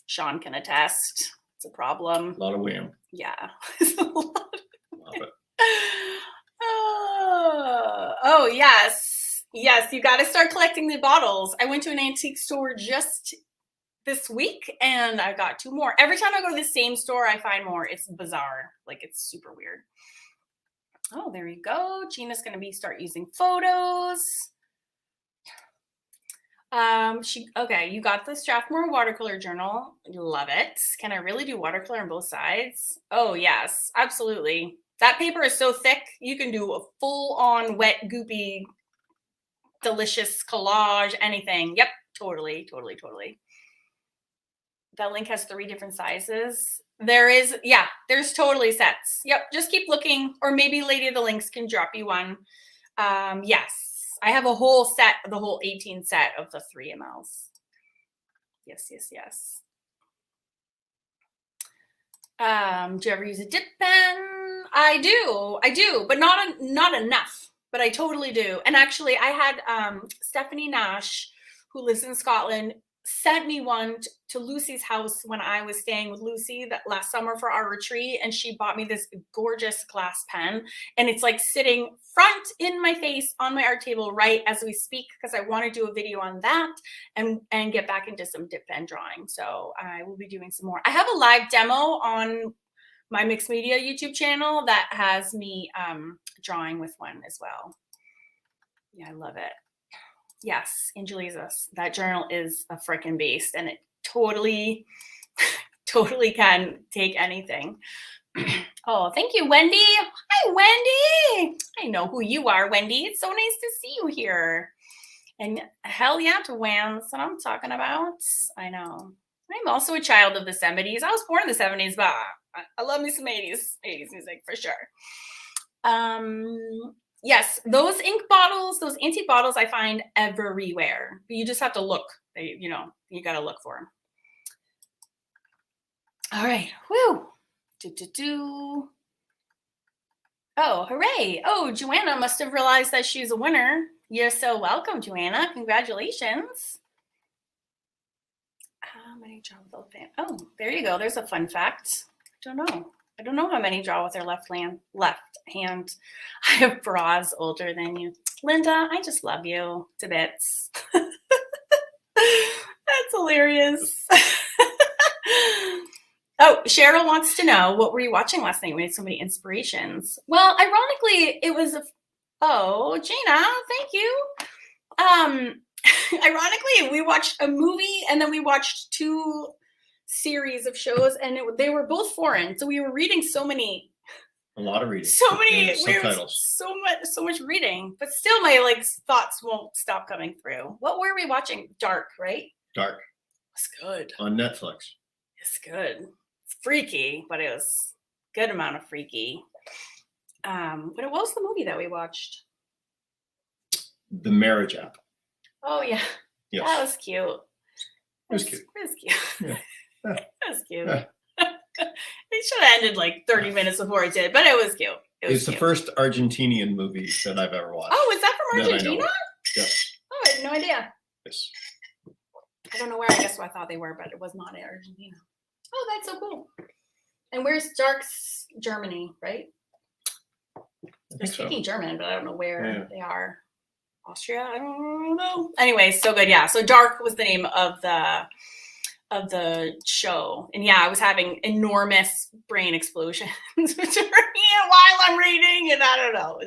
Sean can attest. It's a problem. A lot of Wham. Yeah. It's a lot. Love it. Oh yes. Yes, you got to start collecting the bottles. I went to an antique store just this week and I got 2 more. Every time I go to the same store, I find more. It's bizarre. Like it's super weird. Oh, there you go. Gina's going to start using photos. Okay, you got the Strathmore watercolor journal. Love it. Can I really do watercolor on both sides? Oh, yes, absolutely. That paper is so thick, you can do a full-on wet, goopy, delicious collage, anything. Yep, totally. That link has 3 different sizes. There's totally sets. Yep, just keep looking, or maybe Lady of the Links can drop you one. Yes. I have a whole set, the whole 18 set of the 3 mls. Yes. Do you ever use a dip pen? I do, but not enough. But I totally do. And actually, I had Stephanie Nash, who lives in Scotland, sent me one to Lucy's house when I was staying with Lucy that last summer for our retreat, and she bought me this gorgeous glass pen, and it's like sitting front in my face on my art table right as we speak, because I want to do a video on that and get back into some dip pen drawing. So I will be doing some more. I have a live demo on my mixed media YouTube channel that has me drawing with one as well. Yeah, I love it. Yes, Angelisa, that journal is a freaking beast, and it totally can take anything. Oh, thank you, Wendy. Hi, Wendy. I know who you are, Wendy. It's so nice to see you here. And hell yeah to Wham, that's what I'm talking about. I know. I'm also a child of the 70s. I was born in the 70s, but I love me some 80s music for sure. Yes, those ink bottles, those antique bottles I find everywhere. But you just have to look. You got to look for them. All right. Woo. Oh, hooray. Oh, Joanna must have realized that she's a winner. You're so welcome, Joanna. Congratulations. How many draw with both hands? Oh, there you go. There's a fun fact. I don't know how many draw with their left hand. I have bras older than you. Linda, I just love you to bits. That's hilarious. Oh, Cheryl wants to know, what were you watching last night? We had so many inspirations. Well, ironically, it was Gina, thank you. Ironically, we watched a movie and then we watched 2 series of shows, and they were both foreign. So we were reading a lot of reading. So many subtitles. So much reading. But still my thoughts won't stop coming through. What were we watching? Dark, right? Dark. It's good. On Netflix. It's good. It's freaky, but it was a good amount of freaky. What was the movie that we watched? The Marriage App. Oh yeah. Yes. That was cute. It was cute. Yeah. That was cute. Yeah. It should have ended like 30 minutes before it did, but it was cute. It's the first Argentinian movie that I've ever watched. Oh, is that from Argentina? Yeah. Oh, I had no idea. Yes. I don't know where. I guess I thought they were, but it was not in Argentina. Oh, that's so cool. And where's Dark's Germany, right? They're speaking German, but I don't know where they are. Austria? I don't know. Anyway, so good. Yeah. So Dark was the name of the show. And yeah, I was having enormous brain explosions while I'm reading, and I don't know.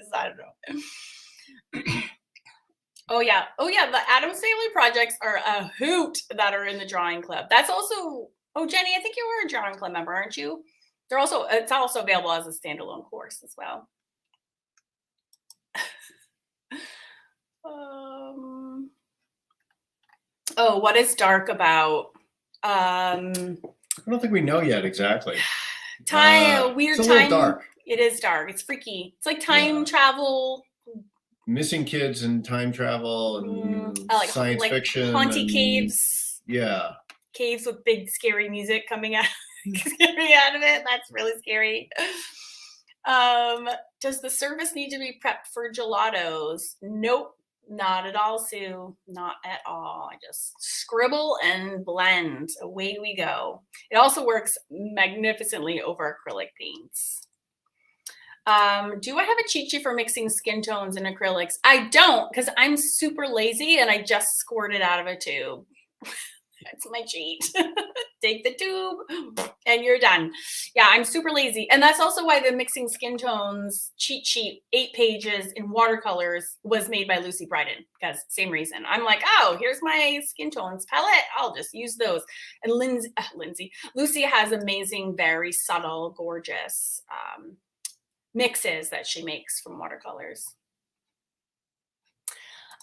Oh yeah. The Adams Family projects are a hoot that are in the drawing club. That's also, oh Jenny, I think you were a drawing club member, aren't you? It's also available as a standalone course as well. Oh, what is Dark about? I don't think we know yet exactly. Weird it's a time. Little dark. It is dark. It's freaky. It's like time travel. Missing kids and time travel and science fiction. Haunted caves. Yeah. Caves with big scary music coming out of it. That's really scary. Does the service need to be prepped for gelatos? Nope. Not at all, Sue. Not at all. I just scribble and blend. Away we go. It also works magnificently over acrylic paints. Do I have a cheat sheet for mixing skin tones and acrylics? I don't, because I'm super lazy and I just squirt it out of a tube. That's my cheat. Take the tube and you're done. Yeah, I'm super lazy. And that's also why the mixing skin tones cheat sheet, 8 pages in watercolors, was made by Lucy Bryden, because same reason. I'm like, oh, here's my skin tones palette. I'll just use those. And Lucy has amazing, very subtle, gorgeous mixes that she makes from watercolors.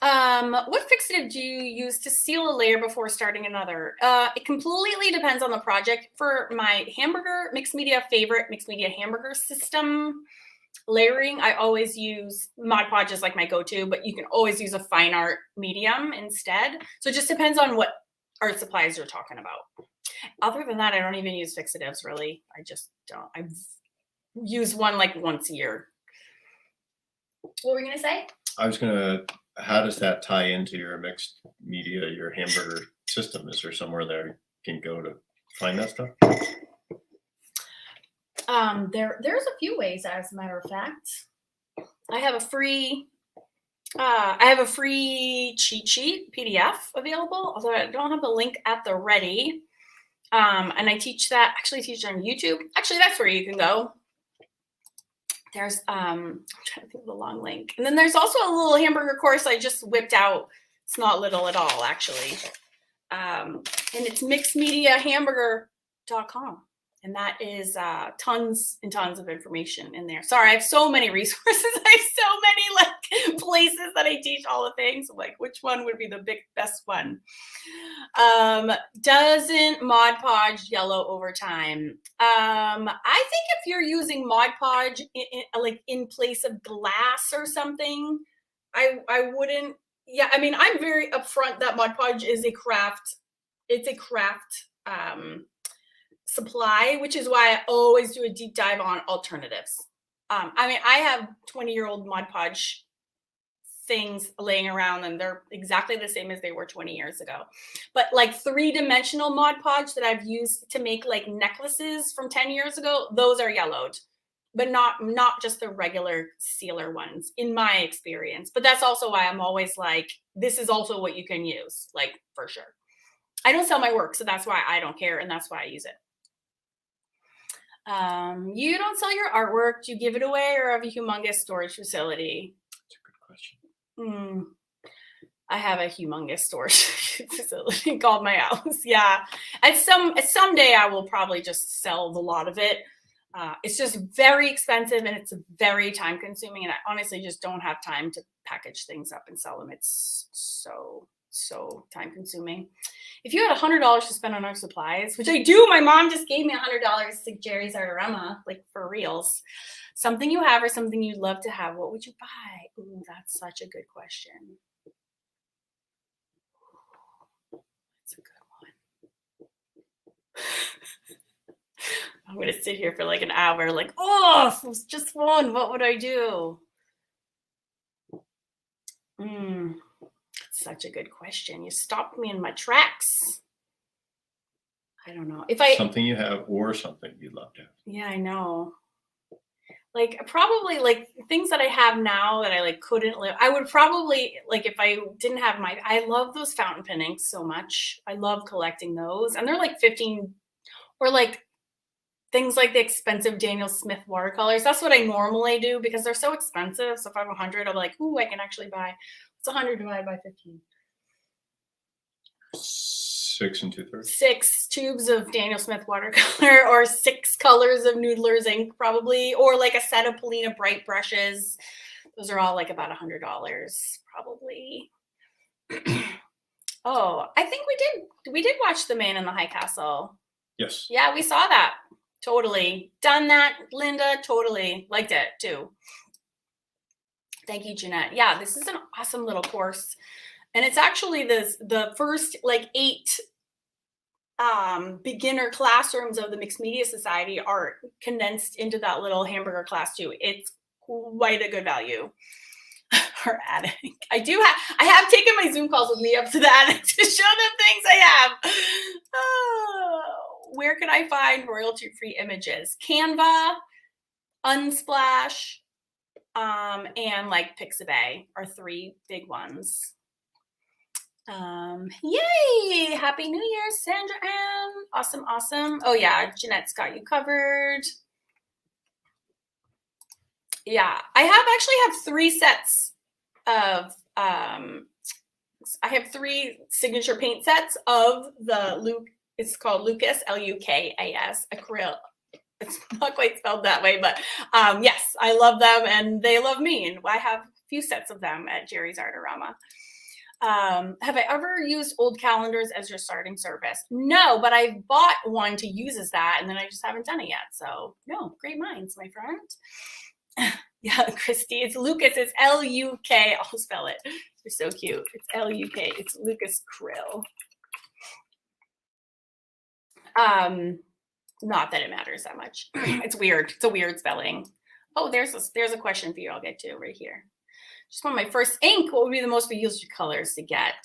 What fixative do you use to seal a layer before starting another? It completely depends on the project. For my mixed media hamburger system layering, I always use Mod Podge as like my go-to, but you can always use a fine art medium instead. So it just depends on what art supplies you're talking about. Other than that, I don't even use fixatives really. I just don't. I've used one like once a year. What were you gonna say? How does that tie into your mixed media, your hamburger system? Is there somewhere there you can go to find that stuff? There's a few ways, as a matter of fact. I have a free cheat sheet PDF available, although I don't have the link at the ready. And I teach it on YouTube. Actually, that's where you can go. There's I'm trying to think of the long link. And then there's also a little hamburger course I just whipped out. It's not little at all, actually. And it's mixedmediahamburger.com. And that is tons and tons of information in there. Sorry, I have so many resources. I have so many like places that I teach all the things. I'm like, which one would be the best one? Doesn't Mod Podge yellow over time? I think if you're using Mod Podge in place of glass or something, I wouldn't. Yeah, I mean, I'm very upfront that Mod Podge is a craft. It's a craft supply, which is why I always do a deep dive on alternatives. I mean, I have 20-year-old Mod Podge things laying around and they're exactly the same as they were 20 years ago. But like 3-dimensional Mod Podge that I've used to make like necklaces from 10 years ago, those are yellowed, but not just the regular sealer ones in my experience. But that's also why I'm always like, this is also what you can use, like for sure. I don't sell my work, so that's why I don't care. And that's why I use it. You don't sell your artwork. Do you give it away or have a humongous storage facility? That's a good question. I have a humongous storage facility called my house. Yeah. Someday I will probably just sell the lot of it. It's just very expensive and it's very time consuming. And I honestly just don't have time to package things up and sell them. It's so time consuming. If you had $100 to spend on art supplies, which I do, my mom just gave me $100 to Jerry's Artorama, like for reals. Something you have or something you'd love to have, what would you buy? Ooh, that's such a good question. That's a good one. I'm going to sit here for like an hour like, oh, if it was just one, what would I do? Such a good question. You stopped me in my tracks. I don't know. Something you have or something you'd love to have. Yeah, I know. like probably like things that I have now that I like couldn't live. I would probably like if I didn't have I love those fountain pen inks so much. I love collecting those. And they're like 15 or like things like the expensive Daniel Smith watercolors. That's what I normally do because they're so expensive. So if I have 100, I'm like, ooh, I can actually buy. It's 100 divided by 15. 6 2/3. 6 tubes of Daniel Smith watercolor or 6 colors of Noodler's ink probably, or like a set of Polina Bright brushes. Those are all like about $100 probably. Oh, I think we did watch The Man in the High Castle. Yes. Yeah, we saw that. Totally. Done that, Linda. Totally. Liked it too. Thank you, Jeanette. Yeah, this is an awesome little course. And it's actually the first like 8 beginner classrooms of the Mixed Media Society are condensed into that little hamburger class too. It's quite a good value. Our attic. I have taken my Zoom calls with me up to the attic to show them things I have. Oh, where can I find royalty-free images? Canva, Unsplash, and like Pixabay are 3 big ones. Yay! Happy New Year, Sandra Ann. Awesome, awesome. Oh yeah, Jeanette's got you covered. Yeah, I actually have 3 sets of I have 3 signature paint sets of the it's called Lucas, Lukas acrylic. It's not quite spelled that way, but yes, I love them and they love me. And I have a few sets of them at Jerry's Artorama. Have I ever used old calendars as your starting service? No, but I bought one to use as that, and then I just haven't done it yet. So no, great minds, my friend. Yeah, Christy, it's Lucas. It's L-U-K. I'll spell it. You're so cute. It's L-U-K. It's Lucas Krill. Not that it matters that much. It's weird. It's a weird spelling. Oh, there's a question for you. I'll get to right here. Just want my first ink. What would be the most useful colors to get?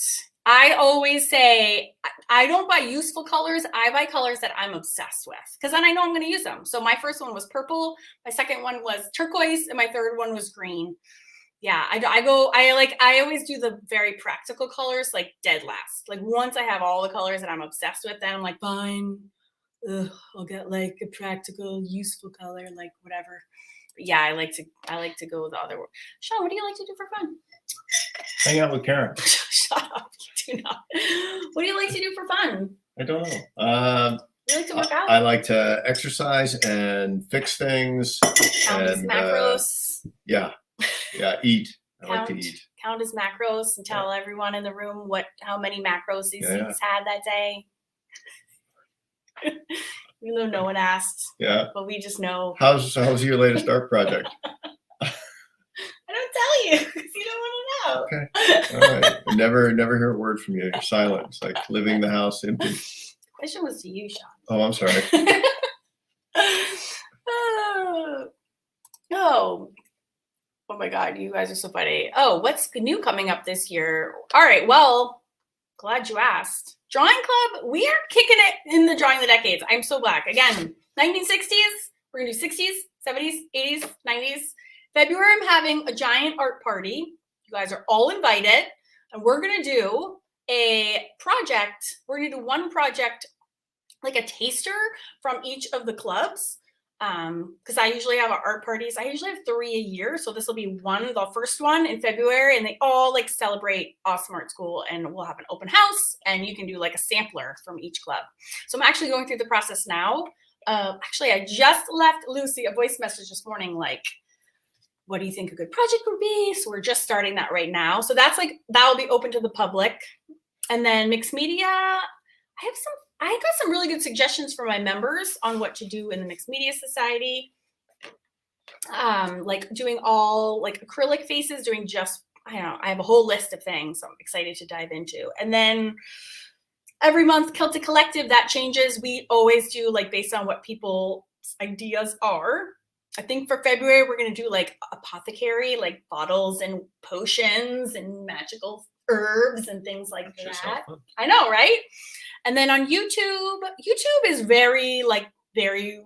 I always say I don't buy useful colors. I buy colors that I'm obsessed with because then I know I'm going to use them. So my first one was purple. My second one was turquoise, and my third one was green. Yeah, I always do the very practical colors like dead last. Like once I have all the colors that I'm obsessed with, then I'm like, fine, I'll get like a practical, useful color, like whatever. But yeah, I like to go the other way. Sean, what do you like to do for fun? Hang out with Karen. Shut up. You do not. What do you like to do for fun? I don't know. You like to work out? I like to exercise and fix things. Count as macros. Yeah, eat. I like to eat. Count as macros and tell everyone in the room how many macros these things had that day. Even though no one asked. Yeah. But we just know. How's your latest art project? I don't tell you because you don't want to know. Okay. All right. Never hear a word from you. You're silent. It's like living the house empty. The question was to you, Sean. Oh, I'm sorry. Oh my God, you guys are so funny. Oh, what's new coming up this year? All right, well, glad you asked. Drawing Club, we are kicking it in the Drawing the Decades. I'm so black. Again, 1960s, we're gonna do 60s, 70s, 80s, 90s. February, I'm having a giant art party. You guys are all invited, and we're gonna do a project. We're gonna do one project, like a taster from each of the clubs. Because I usually have art parties. I usually have 3 a year. So this will be the first one in February, and they all like celebrate Awesome Art School, and we'll have an open house, and you can do like a sampler from each club. So I'm actually going through the process now. Actually, I just left Lucy a voice message this morning, like, what do you think a good project would be? So we're just starting that right now. So that will be open to the public. And then Mixed Media, I got some really good suggestions from my members on what to do in the Mixed Media Society. Like doing all like acrylic faces, doing just, I have a whole list of things I'm excited to dive into. And then every month, Celtic Collective, that changes. We always do like based on what people's ideas are. I think for February, we're going to do like apothecary, like bottles and potions and magical herbs and things like that. I know, right? And then on YouTube is very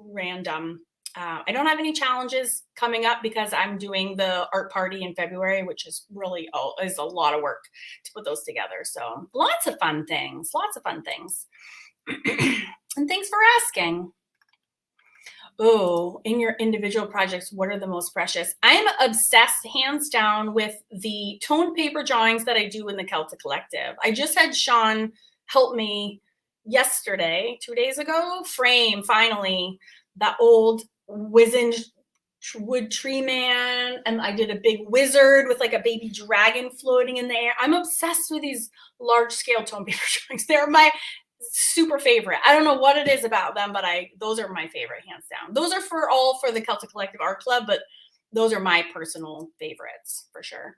random. I don't have any challenges coming up because I'm doing the art party in February, which is really is a lot of work to put those together. So lots of fun things, lots of fun things. And thanks for asking. Oh, in your individual projects, what are the most precious? I'm obsessed, hands down, with the toned paper drawings that I do in the Celtic Collective. I just had Sean help me yesterday, 2 days ago, frame finally that old wizened wood tree man, and I did a big wizard with like a baby dragon floating in the air. I'm obsessed with these large scale toned paper drawings. They're my super favorite. I don't know what it is about them, but those are my favorite, hands down. Those are for the Celtic Collective Art Club, but those are my personal favorites for sure.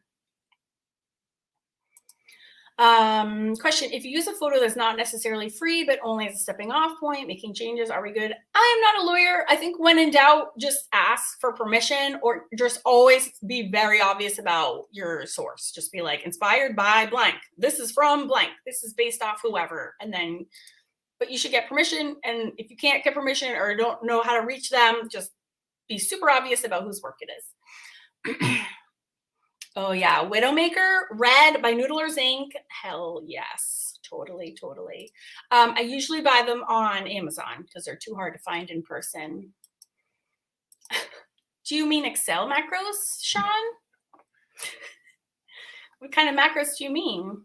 Question, if you use a photo that's not necessarily free, but only as a stepping off point, making changes, are we good? I am not a lawyer. I think when in doubt, just ask for permission, or just always be very obvious about your source. Just be like, inspired by blank. This is from blank. This is based off whoever. And then, but you should get permission. And if you can't get permission or don't know how to reach them, just be super obvious about whose work it is. Oh yeah, Widowmaker, red by Noodler's Ink. Hell yes, totally, totally. I usually buy them on Amazon because they're too hard to find in person. Do you mean Excel macros, Sean? What kind of macros do you mean?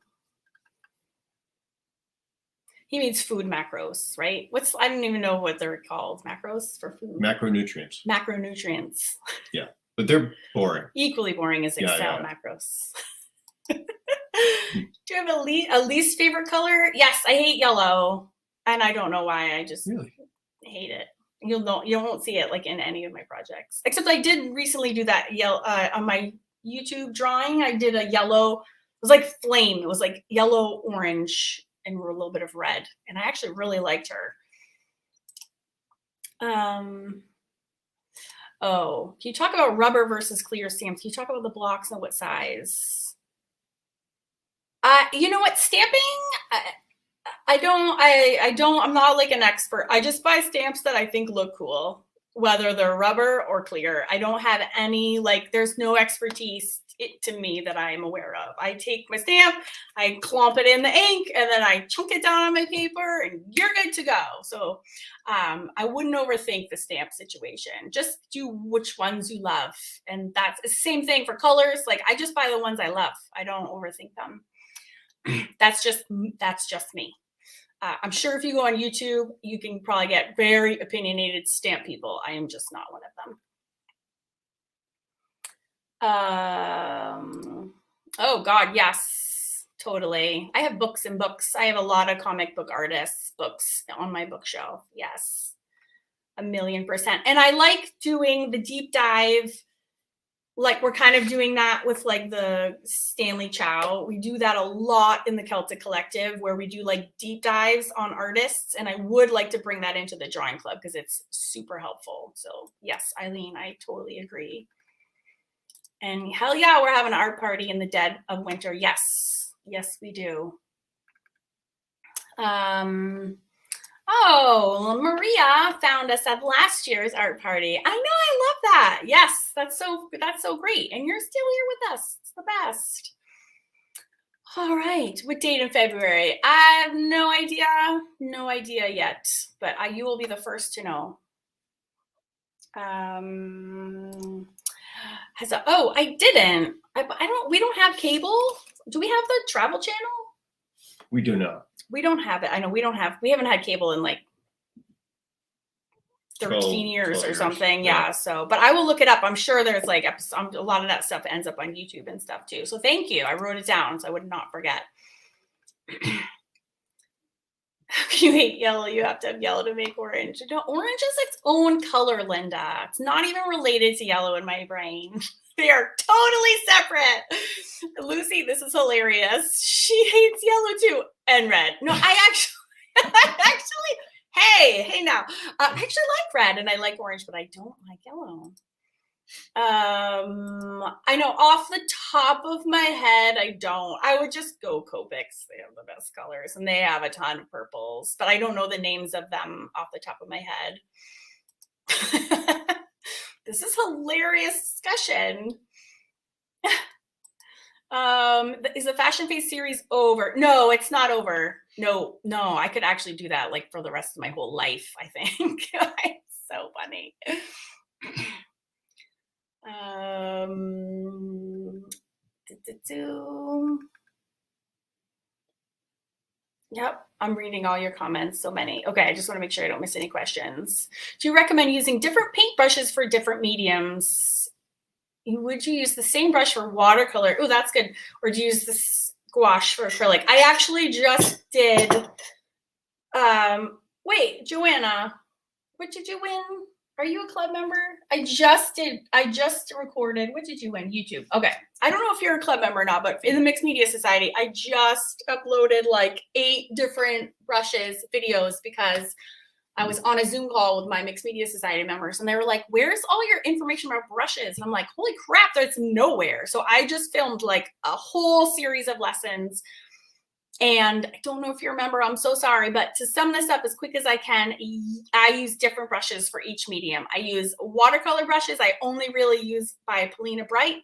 He means food macros, right? I don't even know what they're called. Macros for food. Macronutrients. Macronutrients. Yeah. But they're boring. Equally boring as Excel macros. Do you have a least favorite color? Yes, I hate yellow, and I don't know why. I just really hate it. You won't see it like in any of my projects, except I did recently do that yellow on my YouTube drawing. I did a yellow. It was like flame. It was like yellow, orange, and a little bit of red, and I actually really liked her. Oh, can you talk about rubber versus clear stamps? Can you talk about the blocks and what size? You know what, stamping, I'm not like an expert. I just buy stamps that I think look cool, whether they're rubber or clear. I don't have any, there's no expertise to me that I'm aware of. I take my stamp, I clump it in the ink, and then I chunk it down on my paper, and you're good to go. So I wouldn't overthink the stamp situation. Just do which ones you love. And that's the same thing for colors. I just buy the ones I love. I don't overthink them. That's just me. I'm sure if you go on YouTube, you can probably get very opinionated stamp people. I am just not one of them. Oh God, yes, totally. I have books and books. I have a lot of comic book artists' books on my bookshelf. Yes, 1,000,000%. And I like doing the deep dive. We're kind of doing that with the Stanley Chow. We do that a lot in the Celtic Collective, where we do deep dives on artists. And I would like to bring that into the drawing club because it's super helpful. So yes, Eileen, I totally agree. And hell yeah, we're having an art party in the dead of winter. Yes, yes, we do. Oh, Maria found us at last year's art party. I know, I love that. Yes, that's so great. And you're still here with us. It's the best. All right, what date in February? I have no idea yet, but you will be the first to know. I didn't. We don't have cable. Do we have the travel channel? We do not. We don't have it. I know we haven't had cable in 13 years or something. Yeah. So, but I will look it up. I'm sure there's a lot of that stuff ends up on YouTube and stuff too. So thank you. I wrote it down so I would not forget. You hate yellow. You have to have yellow to make orange. No, orange is its own color, Linda. It's not even related to yellow in my brain. They are totally separate. Lucy, this is hilarious. She hates yellow too, and red. No, I actually, hey now. I actually like red and I like orange, but I don't like yellow. I know off the top of my head, I don't. I would just go Copics. They have the best colors and they have a ton of purples, but I don't know the names of them off the top of my head. This is hilarious discussion. Is the Fashion Face series over? No, it's not over. No, I could actually do that like for the rest of my whole life, I think. It's so funny. Yep, I'm reading all your comments, so many. Okay, I just want to make sure I don't miss any questions. Do you recommend using different paintbrushes for different mediums? Would you use the same brush for watercolor? Oh, that's good. Or do you use the gouache for acrylic? I actually just did, wait, Joanna, what did you win? Are you a club member? I just recorded, what did you win? YouTube. Okay. I don't know if you're a club member or not, but in the Mixed Media Society, I just uploaded like 8 different brushes videos because I was on a Zoom call with my Mixed Media Society members and they were like, where's all your information about brushes? And I'm like, holy crap, there's nowhere. So I just filmed like a whole series of lessons. And I don't know if you remember, I'm so sorry, but to sum this up as quick as I can, I use different brushes for each medium. I use watercolor brushes. I only really use by Polina Bright.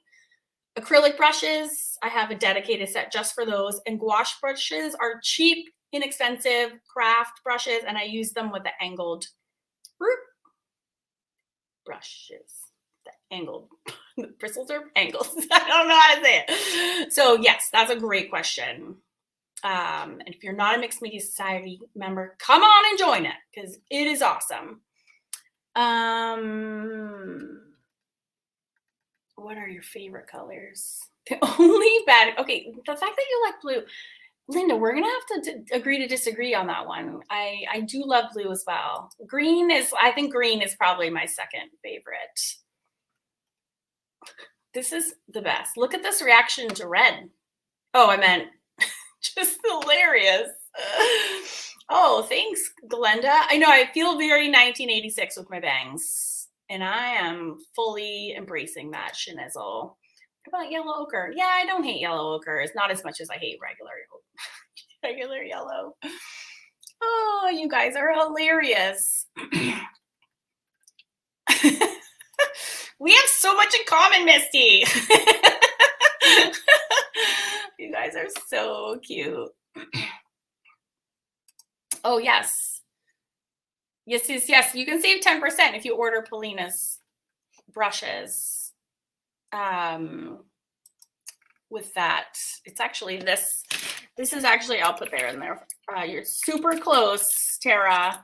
Acrylic brushes, I have a dedicated set just for those. And gouache brushes are cheap, inexpensive craft brushes, and I use them with the angled brushes. The angled, the bristles are angled. I don't know how to say it. So yes, that's a great question. And if you're not a Mixed Media Society member, come on and join it because it is awesome. What are your favorite colors? The only bad, okay, the fact that you like blue, Linda, we're gonna have to agree to disagree on that one. I do love blue as well. I think green is probably my second favorite. This is the best. Look at this reaction to red. Oh, I meant just hilarious. Oh, thanks, Glenda. I know I feel very 1986 with my bangs, and I am fully embracing that schnizzle. What about yellow ochre? Yeah, I don't hate yellow ochre. It's not as much as I hate regular yellow. Oh, you guys are hilarious. We have so much in common, Misty. You guys are so cute. Oh, yes. Yes. You can save 10% if you order Polina's brushes. With that, it's actually this. This is actually, I'll put there in there. You're super close, Tara.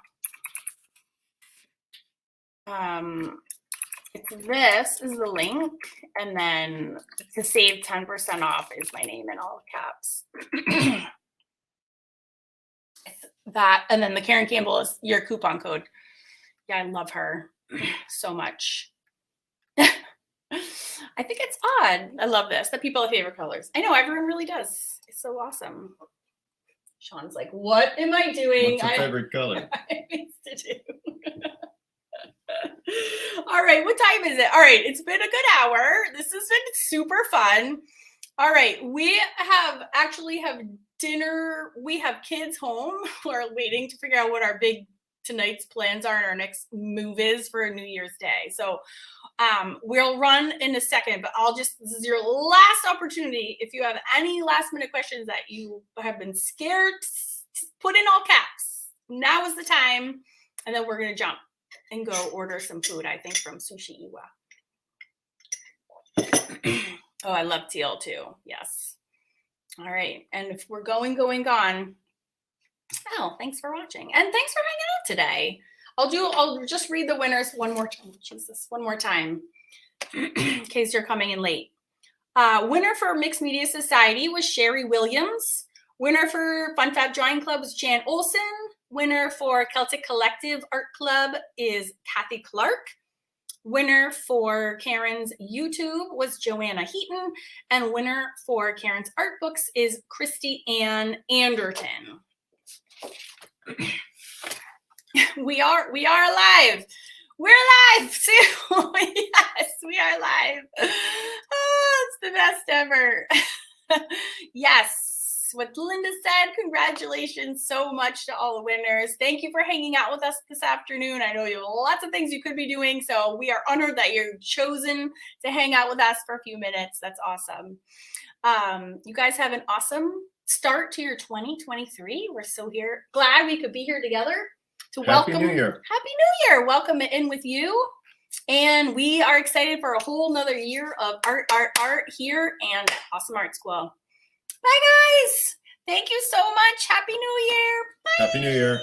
This is the link, and then to save 10% off is my name in all caps. That, and then the Karen Campbell is your coupon code. Yeah, I love her so much. I think it's odd. I love this, that people have favorite colors. I know, everyone really does. It's so awesome. Sean's like, what am I doing? What's your favorite color? I things to do. All right, what time is it? All right, it's been a good hour. This has been super fun. All right, we actually have dinner. We have kids home. We're waiting to figure out what our tonight's plans are and our next move is for New Year's Day. So we'll run in a second, but this is your last opportunity. If you have any last minute questions that you have been scared, put in all caps. Now is the time. And then we're going to jump and go order some food, I think, from Sushi Iwa. Oh, I love teal too. Yes. All right. And if we're going, oh, thanks for watching. And thanks for hanging out today. I'll just read the winners one more time, in case you're coming in late. Winner for Mixed Media Society was Sherry Williams. Winner for Fun Fab Drawing Club was Jan Olson. Winner for Celtic Collective Art Club is Kathy Clark. Winner for Karen's YouTube was Joanna Heaton. And winner for Karen's Art Books is Christy Ann Anderton. We are alive. We're live too. Yes, we are live. Oh, it's the best ever. Yes. what Linda said. Congratulations so much to all the winners. Thank you for hanging out with us this afternoon. I know you have lots of things you could be doing, so we are honored that you're chosen to hang out with us for a few minutes. That's awesome. You guys have an awesome start to your 2023. We're so glad we could be here together to welcome. Happy New Year. Happy New Year. Welcome it in with you. And we are excited for a whole nother year of art here and at Awesome Art School. Bye, guys. Thank you so much. Happy New Year. Bye. Happy New Year.